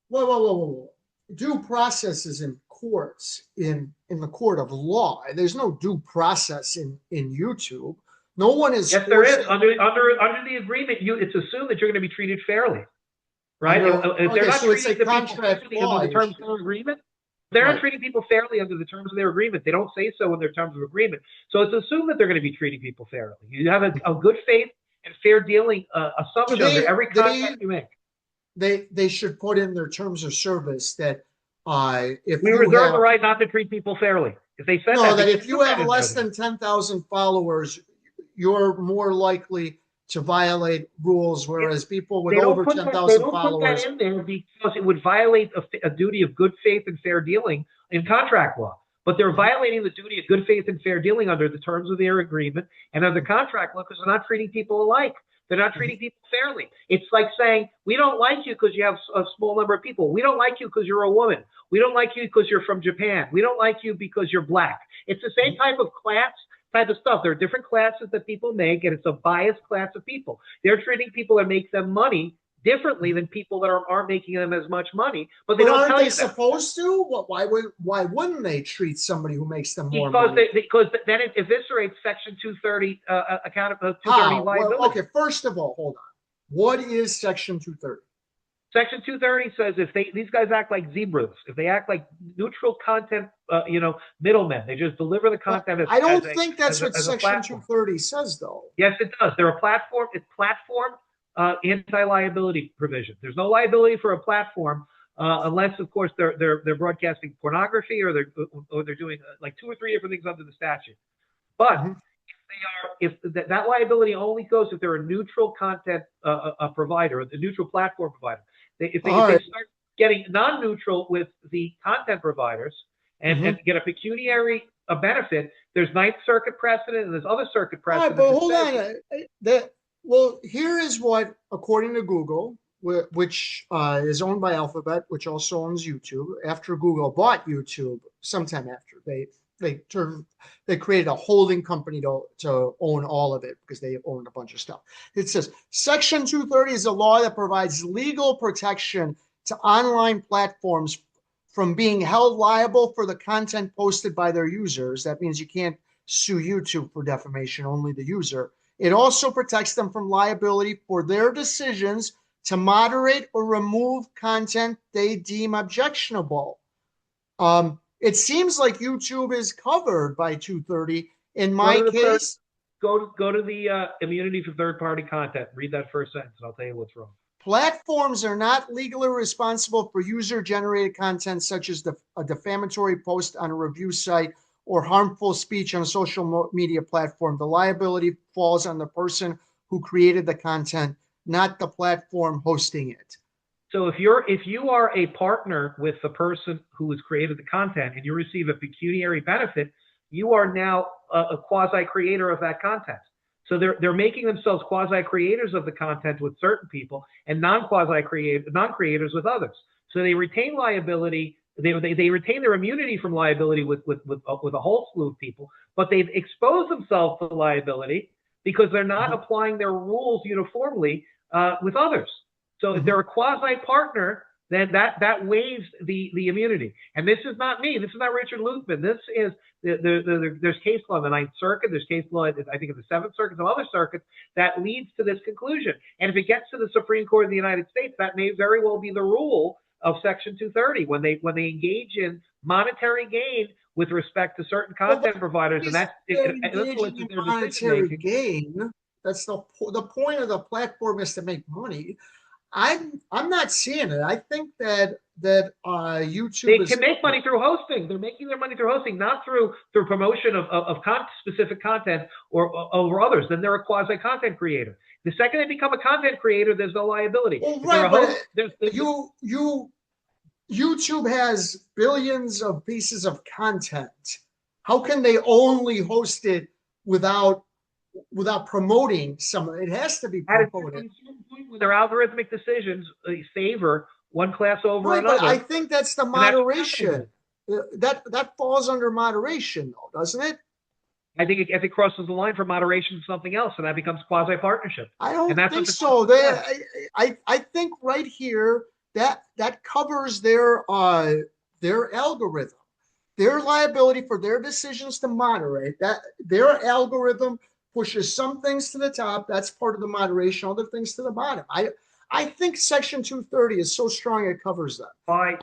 Whoa. Due process is in courts, in the court of law. There's no due process in YouTube. No one is. Yes, there is. Under the agreement, it's assumed that you're going to be treated fairly, right? If they're not treating the people fairly under the terms of their agreement, they're not treating people fairly under the terms of their agreement. They don't say so in their terms of agreement. So it's assumed that they're going to be treating people fairly. You have a good faith and fair dealing assumption under every contract you make. They should put in their terms of service that if we reserve the right not to treat people fairly. If they said No, that if you have less than 10,000 followers, you're more likely to violate rules, whereas people with over 10,000 followers. They don't put that in there because it would violate a duty of good faith and fair dealing in contract law. But they're violating the duty of good faith and fair dealing under the terms of their agreement and under contract law because they're not treating people alike. They're not treating people fairly. It's like saying, we don't like you because you have a small number of people. We don't like you because you're a woman. We don't like you because you're from Japan. We don't like you because you're black. It's the same type of class type of stuff. There are different classes that people make, and it's a biased class of people. They're treating people that make them money differently than people that aren't making them as much money, but they don't tell you that. Supposed to? Why wouldn't they treat somebody who makes them more money? Because then it eviscerates Section 230 230 liability. Well, okay, first of all, hold on. What is Section 230? Section 230 says if these guys act like zebras, if they act like neutral content, middlemen, they just deliver the content. I don't think that's what Section 230 says, though. Yes, it does. They're a platform. It's platform anti-liability provision. There's no liability for a platform unless, of course, they're broadcasting pornography or they're doing like 2 or 3 different things under the statute. But if that liability only goes if they're a neutral content provider, a neutral platform provider. If they start getting non-neutral with the content providers and get a pecuniary benefit, there's Ninth Circuit precedent and there's other circuit precedent. All right, but hold on. Well, here is what, according to Google, which is owned by Alphabet, which also owns YouTube. After Google bought YouTube, sometime after they created a holding company to own all of it because they owned a bunch of stuff. It says Section 230 is a law that provides legal protection to online platforms from being held liable for the content posted by their users. That means you can't sue YouTube for defamation, only the user. It also protects them from liability for their decisions to moderate or remove content they deem objectionable. It seems like YouTube is covered by 230. In my case, go to the immunity for third-party content. Read that first sentence, and I'll tell you what's wrong. Platforms are not legally responsible for user-generated content such as a defamatory post on a review site or harmful speech on a social media platform. The liability falls on the person who created the content, not the platform hosting it. So if you are a partner with the person who has created the content and you receive a pecuniary benefit, you are now a quasi-creator of that content. So they're making themselves quasi-creators of the content with certain people and non-creators with others. So they retain liability. They retain their immunity from liability with a whole slew of people, but they've exposed themselves to liability because they're not applying their rules uniformly with others. So if they're a quasi-partner, then that waives the immunity. And this is not me. This is not Richard Luthmann. This is there's case law in the Ninth Circuit. There's case law, I think, in the Seventh Circuit, some other circuits that leads to this conclusion. And if it gets to the Supreme Court of the United States, that may very well be the rule of Section 230 when they engage in monetary gain with respect to certain content providers, and that's influences their decision making. Gain. That's the point of the platform is to make money. I'm not seeing it. I think that YouTube can make money through hosting. They're making their money through hosting, not through promotion of specific content or over others. Then they're a quasi content creator. The second they become a content creator, there's no liability. Well, right, YouTube has billions of pieces of content. How can they only host it without promoting some of it? It has to be promoted. With their algorithmic decisions, they favor one class over right, another. But I think that's the moderation. That falls under moderation, though, doesn't it? I think if it crosses the line from moderation to something else, and that becomes quasi-partnership. I don't think so. I think right here that covers their algorithm, their liability for their decisions to moderate. That their algorithm pushes some things to the top. That's part of the moderation. Other things to the bottom. I think Section 230 is so strong it covers that. By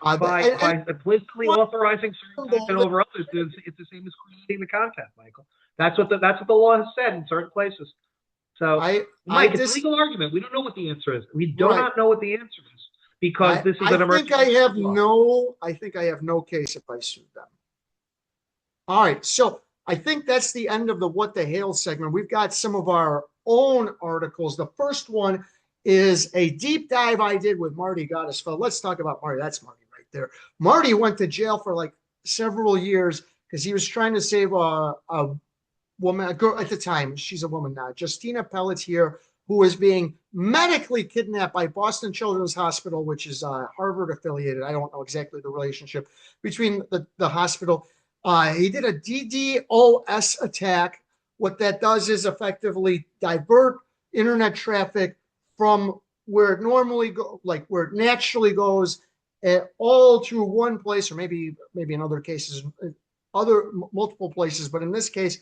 implicitly authorizing certain content over others, it's the same as creating the content, Michael. That's what the law has said in certain places. So, Mike, it's a legal argument. We don't know what the answer is. We do not know what the answer is because this is an emergency. I think I have no case if I sued them. All right. So I think that's the end of the What the Hail segment. We've got some of our own articles. The first one is a deep dive I did with Marty Gottesfeld. Let's talk about Marty. That's Marty right there. Marty went to jail for like several years because he was trying to save a woman, a girl at the time. She's a woman now, Justina Pelletier, who was being medically kidnapped by Boston Children's Hospital, which is Harvard affiliated. I don't know exactly the relationship between the hospital. He did a DDoS attack. What that does is effectively divert internet traffic from where it normally go, like where it naturally goes, all to one place, or maybe in other cases, multiple places. But in this case,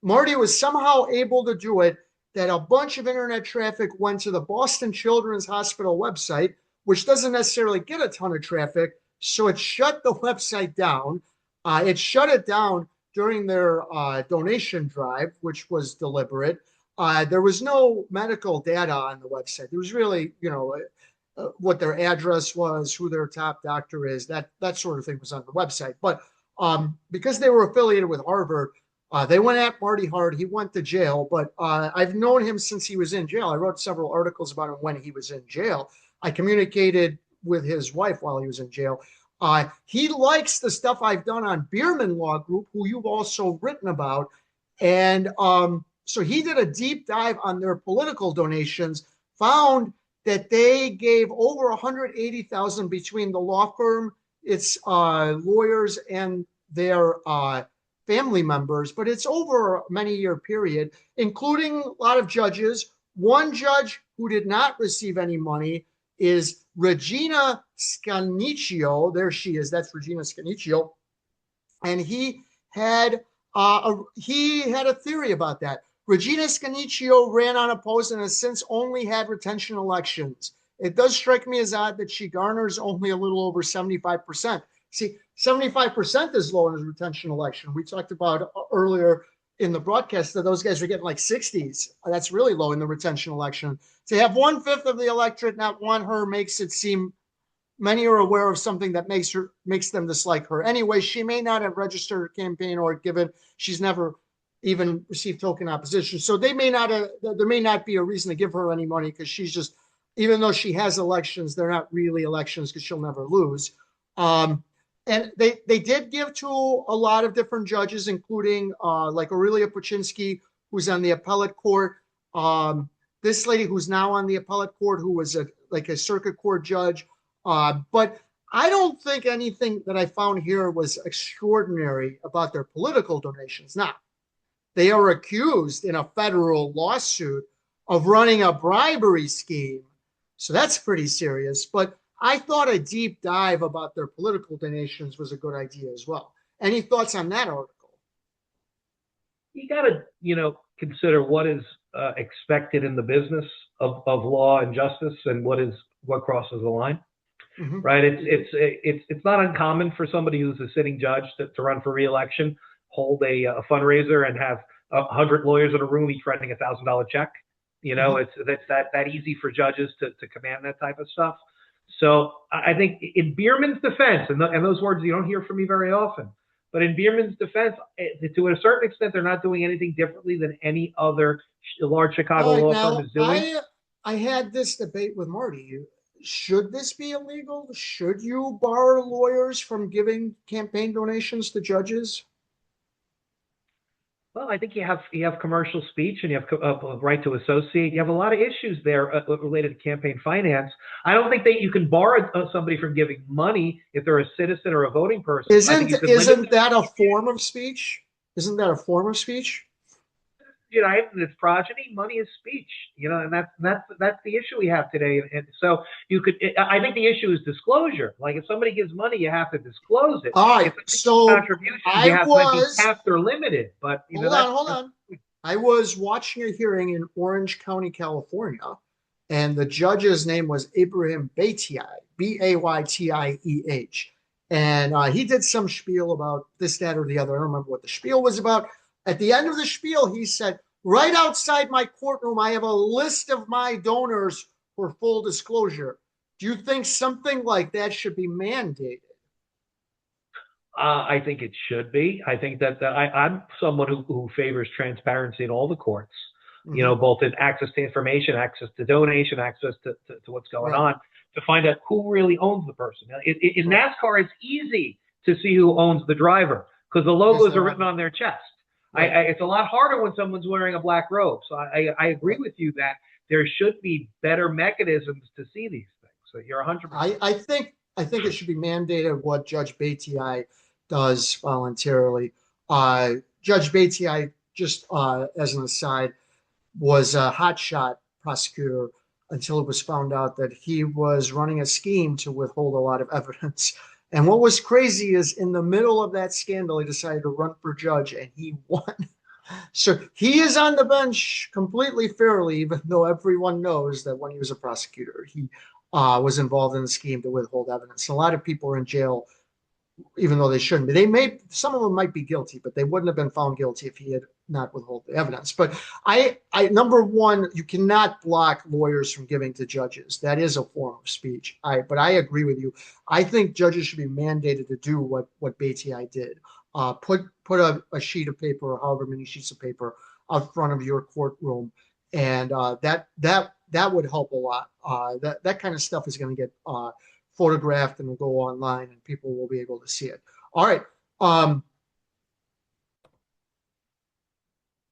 Marty was somehow able to do it, that a bunch of internet traffic went to the Boston Children's Hospital website, which doesn't necessarily get a ton of traffic. So it shut the website down. It shut it down during their donation drive, which was deliberate. There was no medical data on the website. There was really, what their address was, who their top doctor is, that sort of thing was on the website. But because they were affiliated with Harvard, they went at Marty hard. He went to jail, but I've known him since he was in jail. I wrote several articles about him when he was in jail. I communicated with his wife while he was in jail. He likes the stuff I've done on Bierman Law Group, who you've also written about. And so he did a deep dive on their political donations, found that they gave over $180,000 between the law firm, its lawyers, and their family members, but it's over a many-year period, including a lot of judges. One judge who did not receive any money is Regina Scanicchio. There she is. That's Regina Scanicchio. And he had a theory about that. Regina Scanicchio ran unopposed and has since only had retention elections. It does strike me as odd that she garners only a little over 75%. See, 75% is low in a retention election. We talked about earlier in the broadcast that those guys are getting like 60s. That's really low in the retention election. To have 1/5 of the electorate not want her makes it seem many are aware of something that makes them dislike her. Anyway, she may not have registered her campaign or given. She's never even received token opposition. So there may not be a reason to give her any money, because she's just, even though she has elections, they're not really elections because she'll never lose. And they did give to a lot of different judges, including like Aurelia Puczynski, who's on the appellate court. This lady who's now on the appellate court, who was a circuit court judge. But I don't think anything that I found here was extraordinary about their political donations. Now, they are accused in a federal lawsuit of running a bribery scheme. So that's pretty serious. But I thought a deep dive about their political donations was a good idea as well. Any thoughts on that article? You got to, consider what is expected in the business of law and justice, and what crosses the line. Mm-hmm. Right? It's not uncommon for somebody who's a sitting judge to run for re-election, hold a fundraiser, and have 100 lawyers in a room, each writing $1,000 check. Mm-hmm. It's that easy for judges to command that type of stuff. So I think in Bierman's defense, and those words you don't hear from me very often, but in Bierman's defense, to a certain extent, they're not doing anything differently than any other large Chicago law firm is doing. I had this debate with Marty. Should this be illegal? Should you bar lawyers from giving campaign donations to judges? Well, I think you have commercial speech, and you have a right to associate. You have a lot of issues there related to campaign finance. I don't think that you can bar somebody from giving money if they're a citizen or a voting person. Isn't that a form of speech? Isn't that a form of speech? United and its progeny, money is speech, and that's the issue we have today. And so I think the issue is disclosure. Like, if somebody gives money, you have to disclose it. All right. So contributions, you have to be capped or limited. But hold on. I was watching a hearing in Orange County, California, and the judge's name was Ibrahim Baytieh, Baytieh, and he did some spiel about this, that, or the other. I don't remember what the spiel was about. At the end of the spiel, he said, "Right outside my courtroom, I have a list of my donors for full disclosure." Do you think something like that should be mandated? I think it should be. I think that I'm someone who favors transparency in all the courts, you know, both in access to information, access to donation, access to what's going on, to find out who really owns the person. In NASCAR, it's easy to see who owns the driver because the logos are written on their chest. It's a lot harder when someone's wearing a black robe. So I agree with you that there should be better mechanisms to see these things. So you're 100%. I think it should be mandated what Judge Bati does voluntarily. Judge Bati, just as an aside, was a hotshot prosecutor until it was found out that he was running a scheme to withhold a lot of evidence. And what was crazy is in the middle of that scandal, he decided to run for judge and he won. So he is on the bench completely fairly, even though everyone knows that when he was a prosecutor, he was involved in a scheme to withhold evidence. A lot of people are in jail, even though they shouldn't be. Some of them might be guilty, but they wouldn't have been found guilty if he had not withheld the evidence. But I number one, you cannot block lawyers from giving to judges. That is a form of speech. But I agree with you. I think judges should be mandated to do what Bati did. Put a sheet of paper or however many sheets of paper out front of your courtroom, and that would help a lot. That kind of stuff is going to get photographed and will go online, and people will be able to see it. All right. All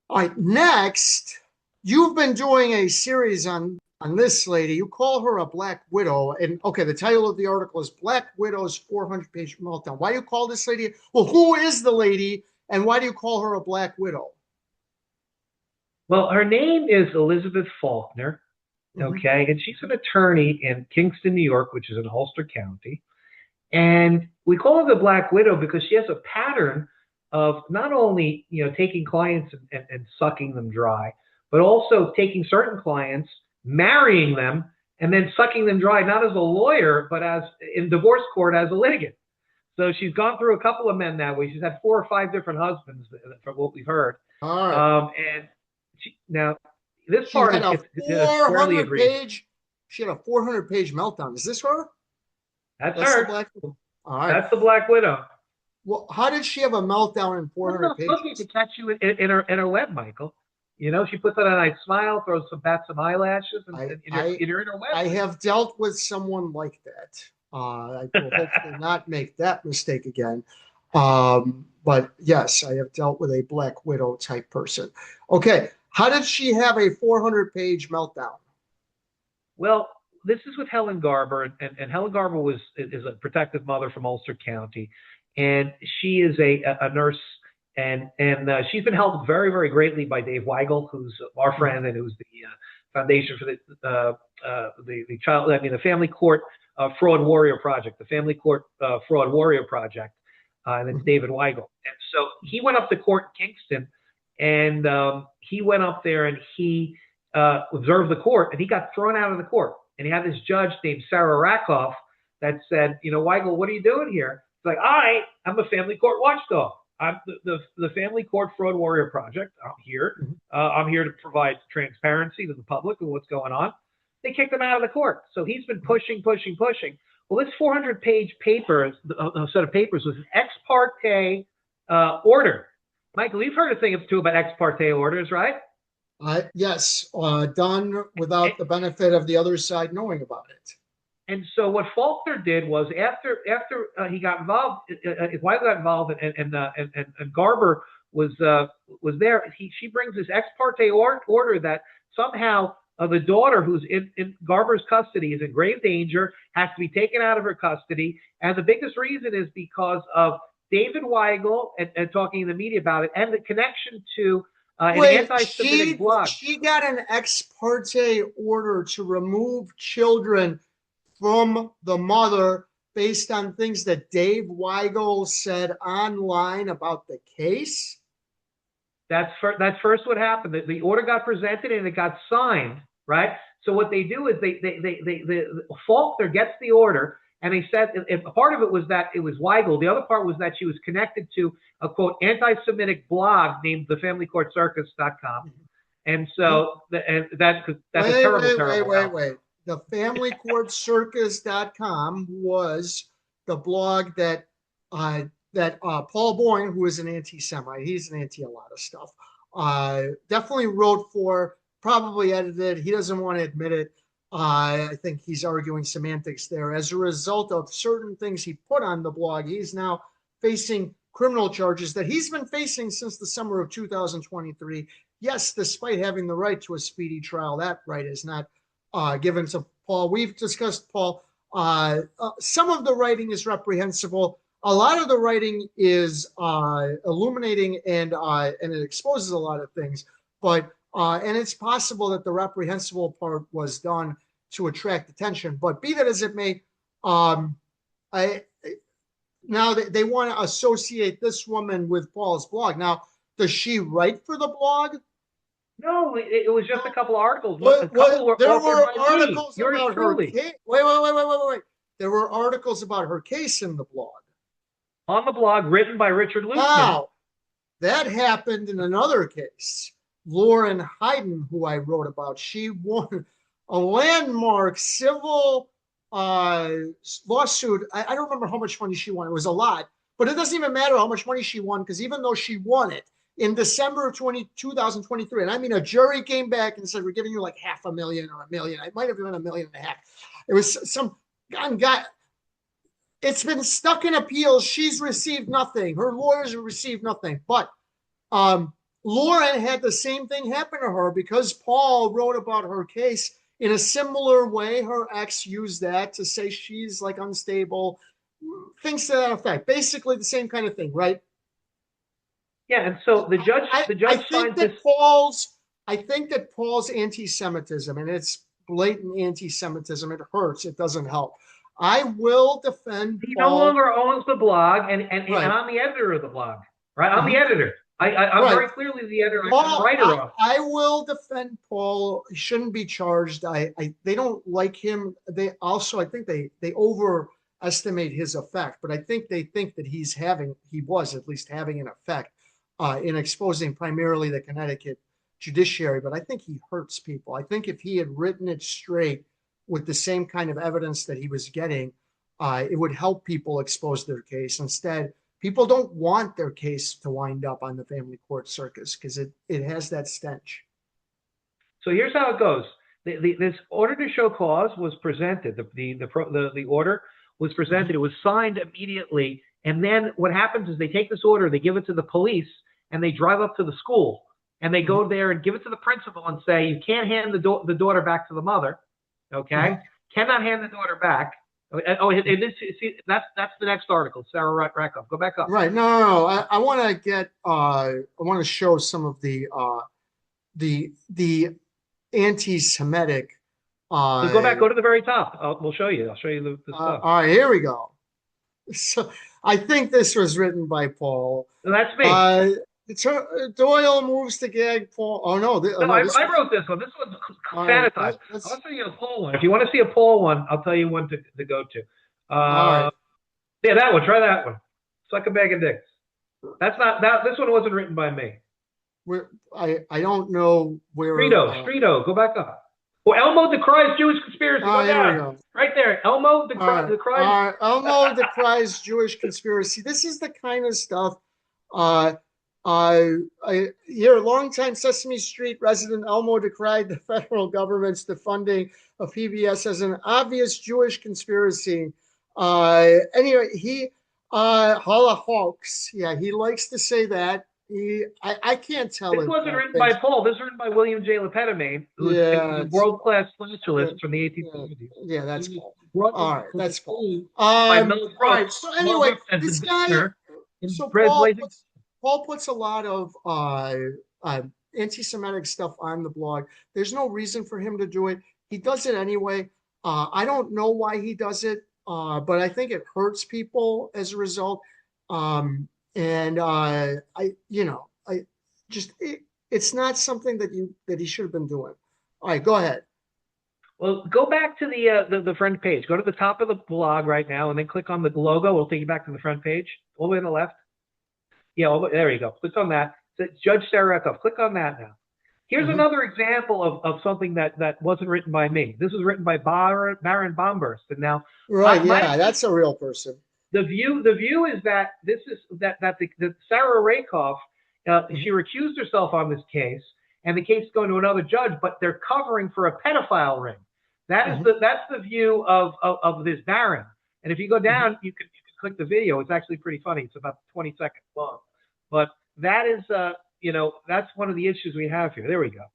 right. Next, you've been doing a series on this lady. You call her a Black Widow, and okay, the title of the article is "Black Widow's 400-page meltdown." Why do you call this lady? Well, who is the lady, and why do you call her a Black Widow? Well, her name is Elizabeth Faulkner. Okay, and she's an attorney in Kingston, New York, which is in Ulster County. And we call her the Black Widow because she has a pattern of not only, you know, taking clients and sucking them dry, but also taking certain clients, marrying them, and then sucking them dry, not as a lawyer, but as in divorce court as a litigant. So she's gone through a couple of men that way. She's had 4 or 5 different husbands, from what we've heard. All right. And now, this part is squarely agreed. She had a 400-page meltdown. Is this her? That's her. All right. That's the Black Widow. Well, how did she have a meltdown in 400 pages? Looking to catch you in her web, Michael. You know, she puts on a nice smile, throws some eyelashes, and you're in her web. I have dealt with someone like that. I will hopefully not make that mistake again. But yes, I have dealt with a Black Widow type person. Okay. How did she have a 400-page meltdown? Well, this is with Helen Garber, and Helen Garber is a protective mother from Ulster County, and she is a nurse, and she's been helped very, very greatly by Dave Weigel, who's our friend and who's the foundation for the Family Court Fraud Warrior Project, the Family Court Fraud Warrior Project, and it's David Weigel. And so he went up to court in Kingston. And he went up there and he observed the court, and he got thrown out of the court. And he had this judge named Sarah Rakoff that said, you know, Weigel, what are you doing here? He's like, I'm a family court watchdog. I'm the Family Court Fraud Warrior Project. I'm here. I'm here to provide transparency to the public of what's going on. They kicked him out of the court. So he's been pushing. Well, this 400-page paper, a set of papers, was an ex parte order. Michael, you've heard a thing or two about ex parte orders, right? Yes, done without the benefit of the other side knowing about it. And so what Faulkner did was after he got involved, Weigel got involved, and Garber was there. She brings this ex parte order that somehow the daughter who's in Garber's custody is in grave danger, has to be taken out of her custody, and the biggest reason is because of David Weigel and talking in the media about it, and the connection to an anti-Semitic blog. She got an ex parte order to remove children from the mother based on things that Dave Weigel said online about the case. That's first what happened. The order got presented and it got signed, right? So what they do is the Faulkner gets the order. And they said a part of it was that it was Weigel. The other part was that she was connected to a, quote, anti-Semitic blog named thefamilycourtcircus.com. And so that's a terrible. Wait. The familycourtcircus.com was the blog that that Paul Boyne, who is an anti-Semite, he's an anti a lot of stuff, definitely wrote for, probably edited. He doesn't want to admit it. I think he's arguing semantics there. As a result of certain things he put on the blog, he's now facing criminal charges that he's been facing since the summer of 2023. Yes, despite having the right to a speedy trial, that right is not given to Paul. We've discussed, Paul. Some of the writing is reprehensible. A lot of the writing is illuminating and it exposes a lot of things. But and it's possible that the reprehensible part was done to attract attention. But be that as it may, now they want to associate this woman with Paul's blog. Now, does she write for the blog? No, it was just a couple of articles. There were articles about her case. Wait. There were articles about her case in the blog. On the blog, written by Richard Luthmann. Now, that happened in another case. Lauren Hayden, who I wrote about, she won a landmark civil lawsuit. I don't remember how much money she won. It was a lot, but it doesn't even matter how much money she won, because even though she won it in December of 2023, and I mean, a jury came back and said, we're giving you like $500,000 or $1 million. It might have been $1.5 million. It was some guy. It's been stuck in appeals. She's received nothing. Her lawyers have received nothing. But Lauren had the same thing happen to her because Paul wrote about her case in a similar way. Her ex used that to say she's like unstable, things to that effect. Basically the same kind of thing, right? Yeah, and so the judge finds this. I think that Paul's anti-Semitism, and it's blatant anti-Semitism, it hurts. It doesn't help. I will defend He Paul. no longer owns the blog, and Right. I'm the editor of the blog, right? I'm the editor. I'm Right. very clearly the editor. I'm Paul, the writer of. I will defend Paul. He shouldn't be charged. They don't like him. They also, I think they overestimate his effect, but I think they think that he was at least having an effect in exposing primarily the Connecticut judiciary. But I think he hurts people. I think if he had written it straight with the same kind of evidence that he was getting, it would help people expose their case. Instead, people don't want their case to wind up on the family court circus because it has that stench. So here's how it goes. This order to show cause was presented. The order was presented. It was signed immediately. And then what happens is they take this order, they give it to the police, and they drive up to the school. And they go there and give it to the principal and say, you can't hand the daughter back to the mother. Okay? Cannot hand the daughter back. See, that's the next article. Sarah Rakoff. Go back up. Right. No. I want to get. I want to show some of the anti-Semitic. So go back. Go to the very top. We'll show you. I'll show you the stuff. All right. Here we go. So I think this was written by Paul. That's me. Doyle moves to gag Paul. Oh no! I wrote this one. This one's sanitized. I'll show you a Paul one. If you want to see a Paul one, I'll tell you one to go to. Yeah, that one. Try that one. Suck a bag of dicks. That's not that. This one wasn't written by me. I don't know where. Streeto. Go back up. Well, Elmo decries Jewish conspiracy. Go down. Go. Right there. Elmo decries. Elmo decries Jewish conspiracy. This is the kind of stuff. Here, longtime Sesame Street resident Elmo decried the federal government's defunding of PBS as an obvious Jewish conspiracy. Anyway, he hoax. Yeah, he likes to say that. I can't tell. This wasn't written by Paul. This was written by William J. LePetamine, who's a world-class specialist from the 1870s. Yeah, that's Paul. All right, that's Paul. Right. So anyway, this guy. So Paul puts a lot of anti-Semitic stuff on the blog. There's no reason for him to do it. He does it anyway. I don't know why he does it, but I think it hurts people as a result. It's not something that he should have been doing. All right, go ahead. Well, go back to the front page. Go to the top of the blog right now, and then click on the logo. It'll take you back to the front page, all the way on the left. Yeah, there you go. Click on that. Judge Sarah Rakoff. Click on that now. Here's another example of something that wasn't written by me. This was written by Baron Bombers. And now, right? That's a real person. The view is that this is that Sarah Rakoff, she recused herself on this case, and the case is going to another judge, but they're covering for a pedophile ring. That's the view of this Baron. And if you go down, you can click the video. It's actually pretty funny. It's about 20 seconds long. But that is, that's one of the issues we have here. There we go.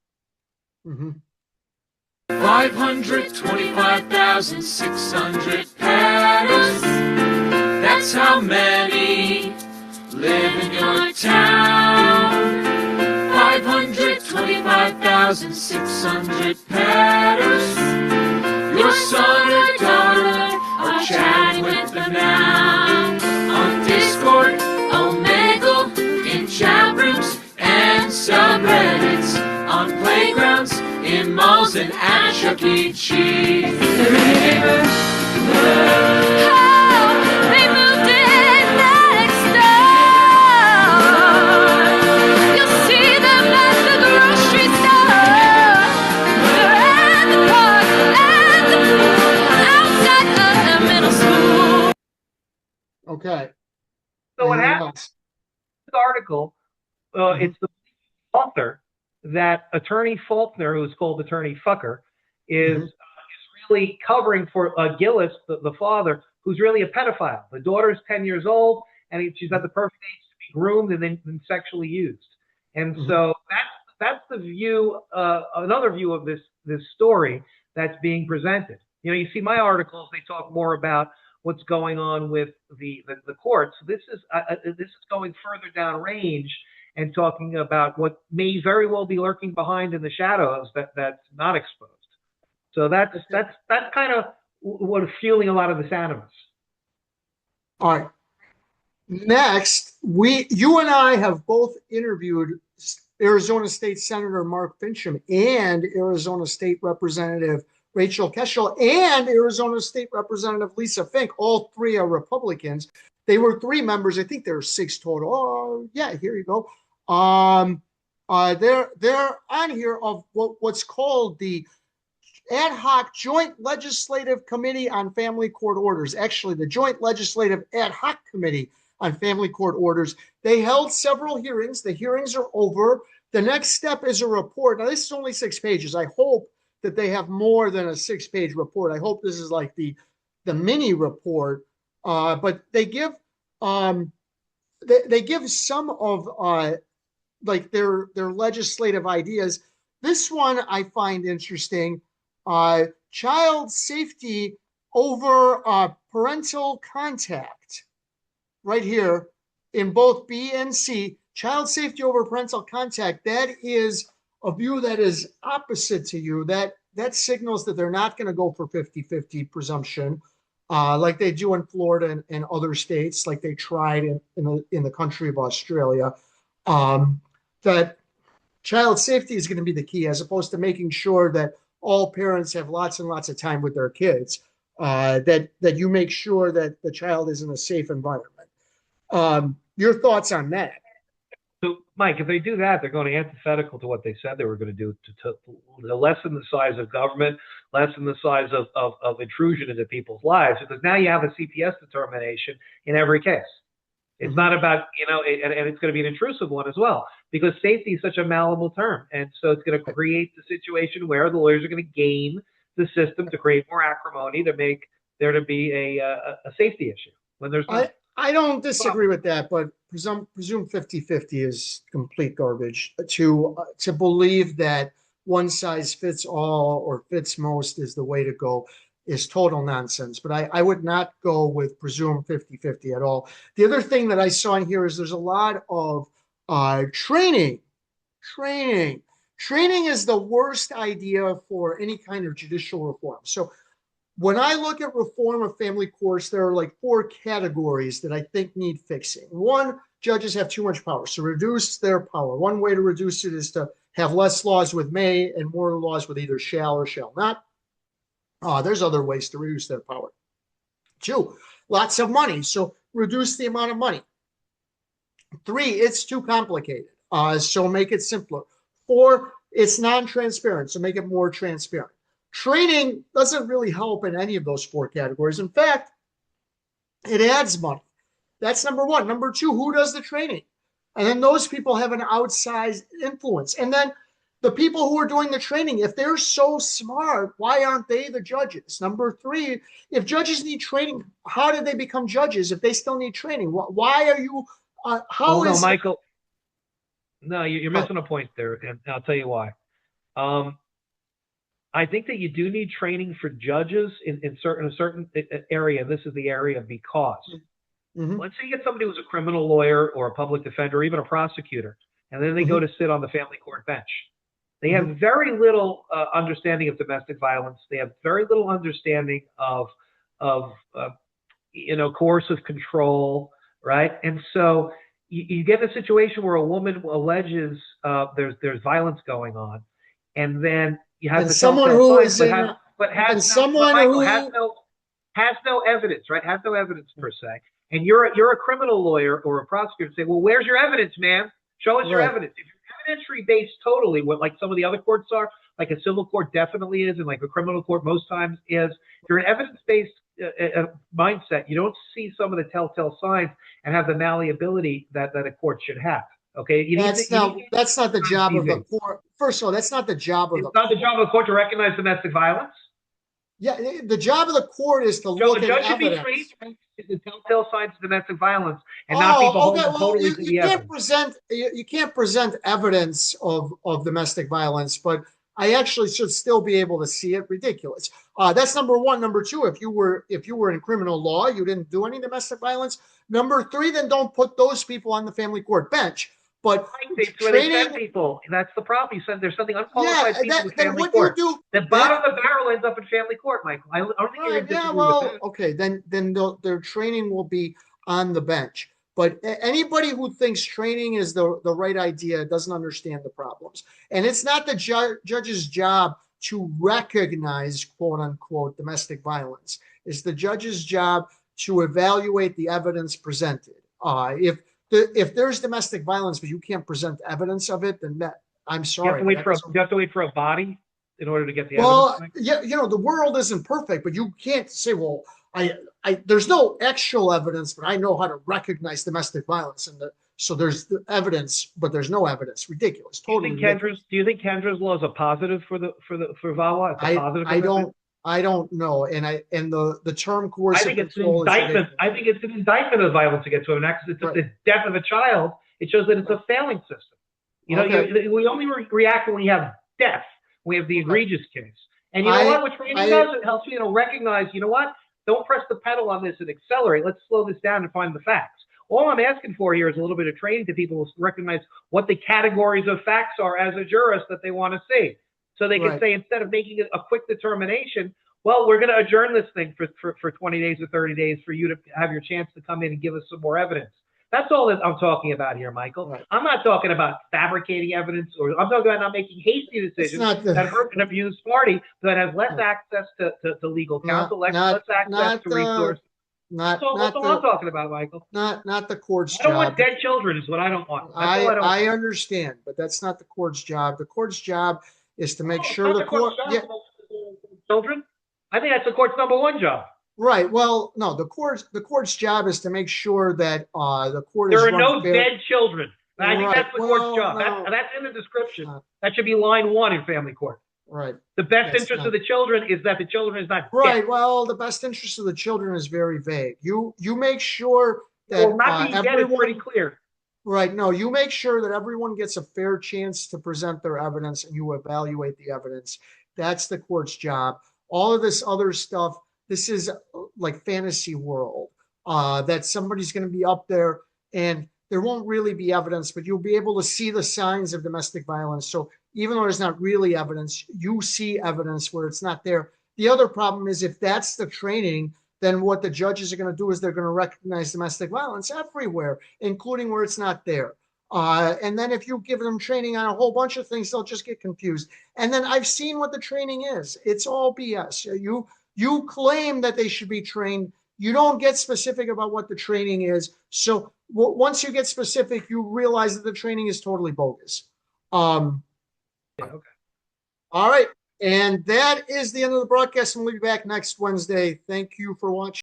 525,600 petals. That's how many live in your town. 525,600 petals. Your son or daughter are chatting with them now. On Discord, Omegle, in chat rooms and subreddits. On playgrounds, in malls and at Chuck E. Cheese. Okay. So what happened? This article, it's the author that Attorney Faulkner, who's called Attorney Fucker, is really covering for Gillis, the father, who's really a pedophile. The daughter's 10 years old, and she's at the perfect age to be groomed and then sexually used. And so that's the view, another view of this story that's being presented. You see my articles; they talk more about what's going on with the courts. This is going further down range and talking about what may very well be lurking behind in the shadows that's not exposed. So that's kind of what is fueling a lot of this animus. All right. Next, you and I have both interviewed Arizona State Senator Mark Fincham and Arizona State Representative Rachel Keschel and Arizona State Representative Lisa Fink. All three are Republicans. They were 3 members. I think there are 6 total. Oh, yeah, here you go. They're on here of what's called the Ad Hoc Joint Legislative Committee on Family Court Orders. Actually, the Joint Legislative Ad Hoc Committee on Family Court Orders. They held several hearings. The hearings are over. The next step is a report. Now, this is only 6 pages. I hope that they have more than a 6-page report. I hope this is like the mini report. But they give they give some of like their legislative ideas. This one I find interesting. Child safety over parental contact. Right here in both B and C, child safety over parental contact. That is a view that is opposite to you. That signals that they're not going to go for 50-50 presumption, like they do in Florida and other states, like they tried in the country of Australia. That child safety is going to be the key, as opposed to making sure that all parents have lots and lots of time with their kids. That you make sure that the child is in a safe environment. Your thoughts on that? So, Mike, if they do that, they're going antithetical to what they said they were going to do to lessen the size of government, lessen the size of intrusion into people's lives, because now you have a CPS determination in every case. It's not about, and it's going to be an intrusive one as well, because safety is such a malleable term. And so it's going to create the situation where the lawyers are going to game the system to create more acrimony, to make there to be a safety issue when there's not. I don't disagree with that, but presume 50-50 is complete garbage. To believe that one size fits all or fits most is the way to go is total nonsense. But I would not go with presume 50-50 at all. The other thing that I saw in here is there's a lot of training. Training is the worst idea for any kind of judicial reform. So when I look at reform of family courts, there are like 4 categories that I think need fixing. 1, judges have too much power, so reduce their power. One way to reduce it is to have less laws with may and more laws with either shall or shall not. There's other ways to reduce their power. 2, lots of money, so reduce the amount of money. 3, it's too complicated, so make it simpler. 4, it's non-transparent, so make it more transparent. Training doesn't really help in any of those 4 categories. In fact, It adds money. That's number one. Number two, who does the training? And then those people have an outsized influence. And then the people who are doing the training, if they're so smart, why aren't they the judges? Number three, if judges need training, how did they become judges if they still need training? Why are you, no, Michael, no, you're missing a point there, and I'll tell you why. I think that you do need training for judges in a certain area. This is the area because let's say you get somebody who's a criminal lawyer or a public defender or even a prosecutor, and then they go to sit on the family court bench. They have very little understanding of domestic violence. They have very little understanding of coercive control, right? And so you get a situation where a woman alleges there's violence going on, and then you have someone who is has no evidence, right? Has no evidence per se. And you're a criminal lawyer or a prosecutor, say, well, where's your evidence, man? Show us your evidence. If you're evidentiary based totally, what like some of the other courts are, like a civil court definitely is, and like a criminal court most times is, if you're an evidence based mindset, you don't see some of the telltale signs and have the malleability that a court should have. Okay, that's not the job of the court. First of all, that's not the job of it's not the job of the court to recognize domestic violence. Yeah, the job of the court is to look at evidence. The telltale signs of domestic violence, and not people holding totally to the evidence. You can't present evidence of domestic violence, but I actually should still be able to see it. Ridiculous. That's number one. Number two, if you were in criminal law, you didn't do any domestic violence. Number three, then don't put those people on the family court bench. But training people, that's the problem. You said there's something unqualified people in family court. The bottom of the barrel ends up in family court, Michael. I don't think you're with that. Okay, then their training will be on the bench. But anybody who thinks training is the right idea doesn't understand the problems. And it's not the judge's job to recognize, quote unquote, domestic violence. It's the judge's job to evaluate the evidence presented. If there's domestic violence, but you can't present evidence of it, then I'm sorry. You have to wait for a body in order to get the evidence. Yeah, the world isn't perfect, but you can't say, well, there's no actual evidence, but I know how to recognize domestic violence, so there's the evidence, but there's no evidence. Ridiculous. Totally. Do you think Kendra's law is a positive for VAWA? It's a positive. I don't know, and the term coercive control. I think it's an indictment of violence against women. Because it's the death of a child. It shows that it's a failing system. We only react when we have death. We have the egregious case, and you know what? What training does, it helps you to recognize. You know what? Don't press the pedal on this and accelerate. Let's slow this down and find the facts. All I'm asking for here is a little bit of training to people to recognize what the categories of facts are as a jurist that they want to see. So they can say, instead of making it a quick determination, well, we're going to adjourn this thing for 20 days or 30 days for you to have your chance to come in and give us some more evidence. That's all that I'm talking about here, Michael. Right. I'm not talking about fabricating evidence, or I'm talking about not making hasty decisions that hurt an abused party that has less access to legal counsel, less access to resources. That's all I'm talking about, Michael. Not the court's job. I don't want dead children is what I don't want. I understand, but that's not the court's job. The court's job is to make sure the court. Children? I think that's the court's number one job. Right. Well, no, the court's job is to make sure that the court there are no dead children. I think that's the court's job. No. That's in the description. That should be line 1 in family court. Right. The best interest of the children is that the children is not right. dead. Well, the best interest of the children is very vague. You make sure that not being dead is pretty clear. Right. No, you make sure that everyone gets a fair chance to present their evidence, and you evaluate the evidence. That's the court's job. All of this other stuff, this is like fantasy world, that somebody's going to be up there and there won't really be evidence, but you'll be able to see the signs of domestic violence. So even though there's not really evidence, you see evidence where it's not there. The other problem is, if that's the training, then what the judges are going to do is they're going to recognize domestic violence everywhere, including where it's not there. And then if you give them training on a whole bunch of things, they'll just get confused. And then I've seen what the training is. It's all BS. You claim that they should be trained. You don't get specific about what the training is. So once you get specific, you realize that the training is totally bogus. Okay. All right. And that is the end of the broadcast. And we'll be back next Wednesday. Thank you for watching.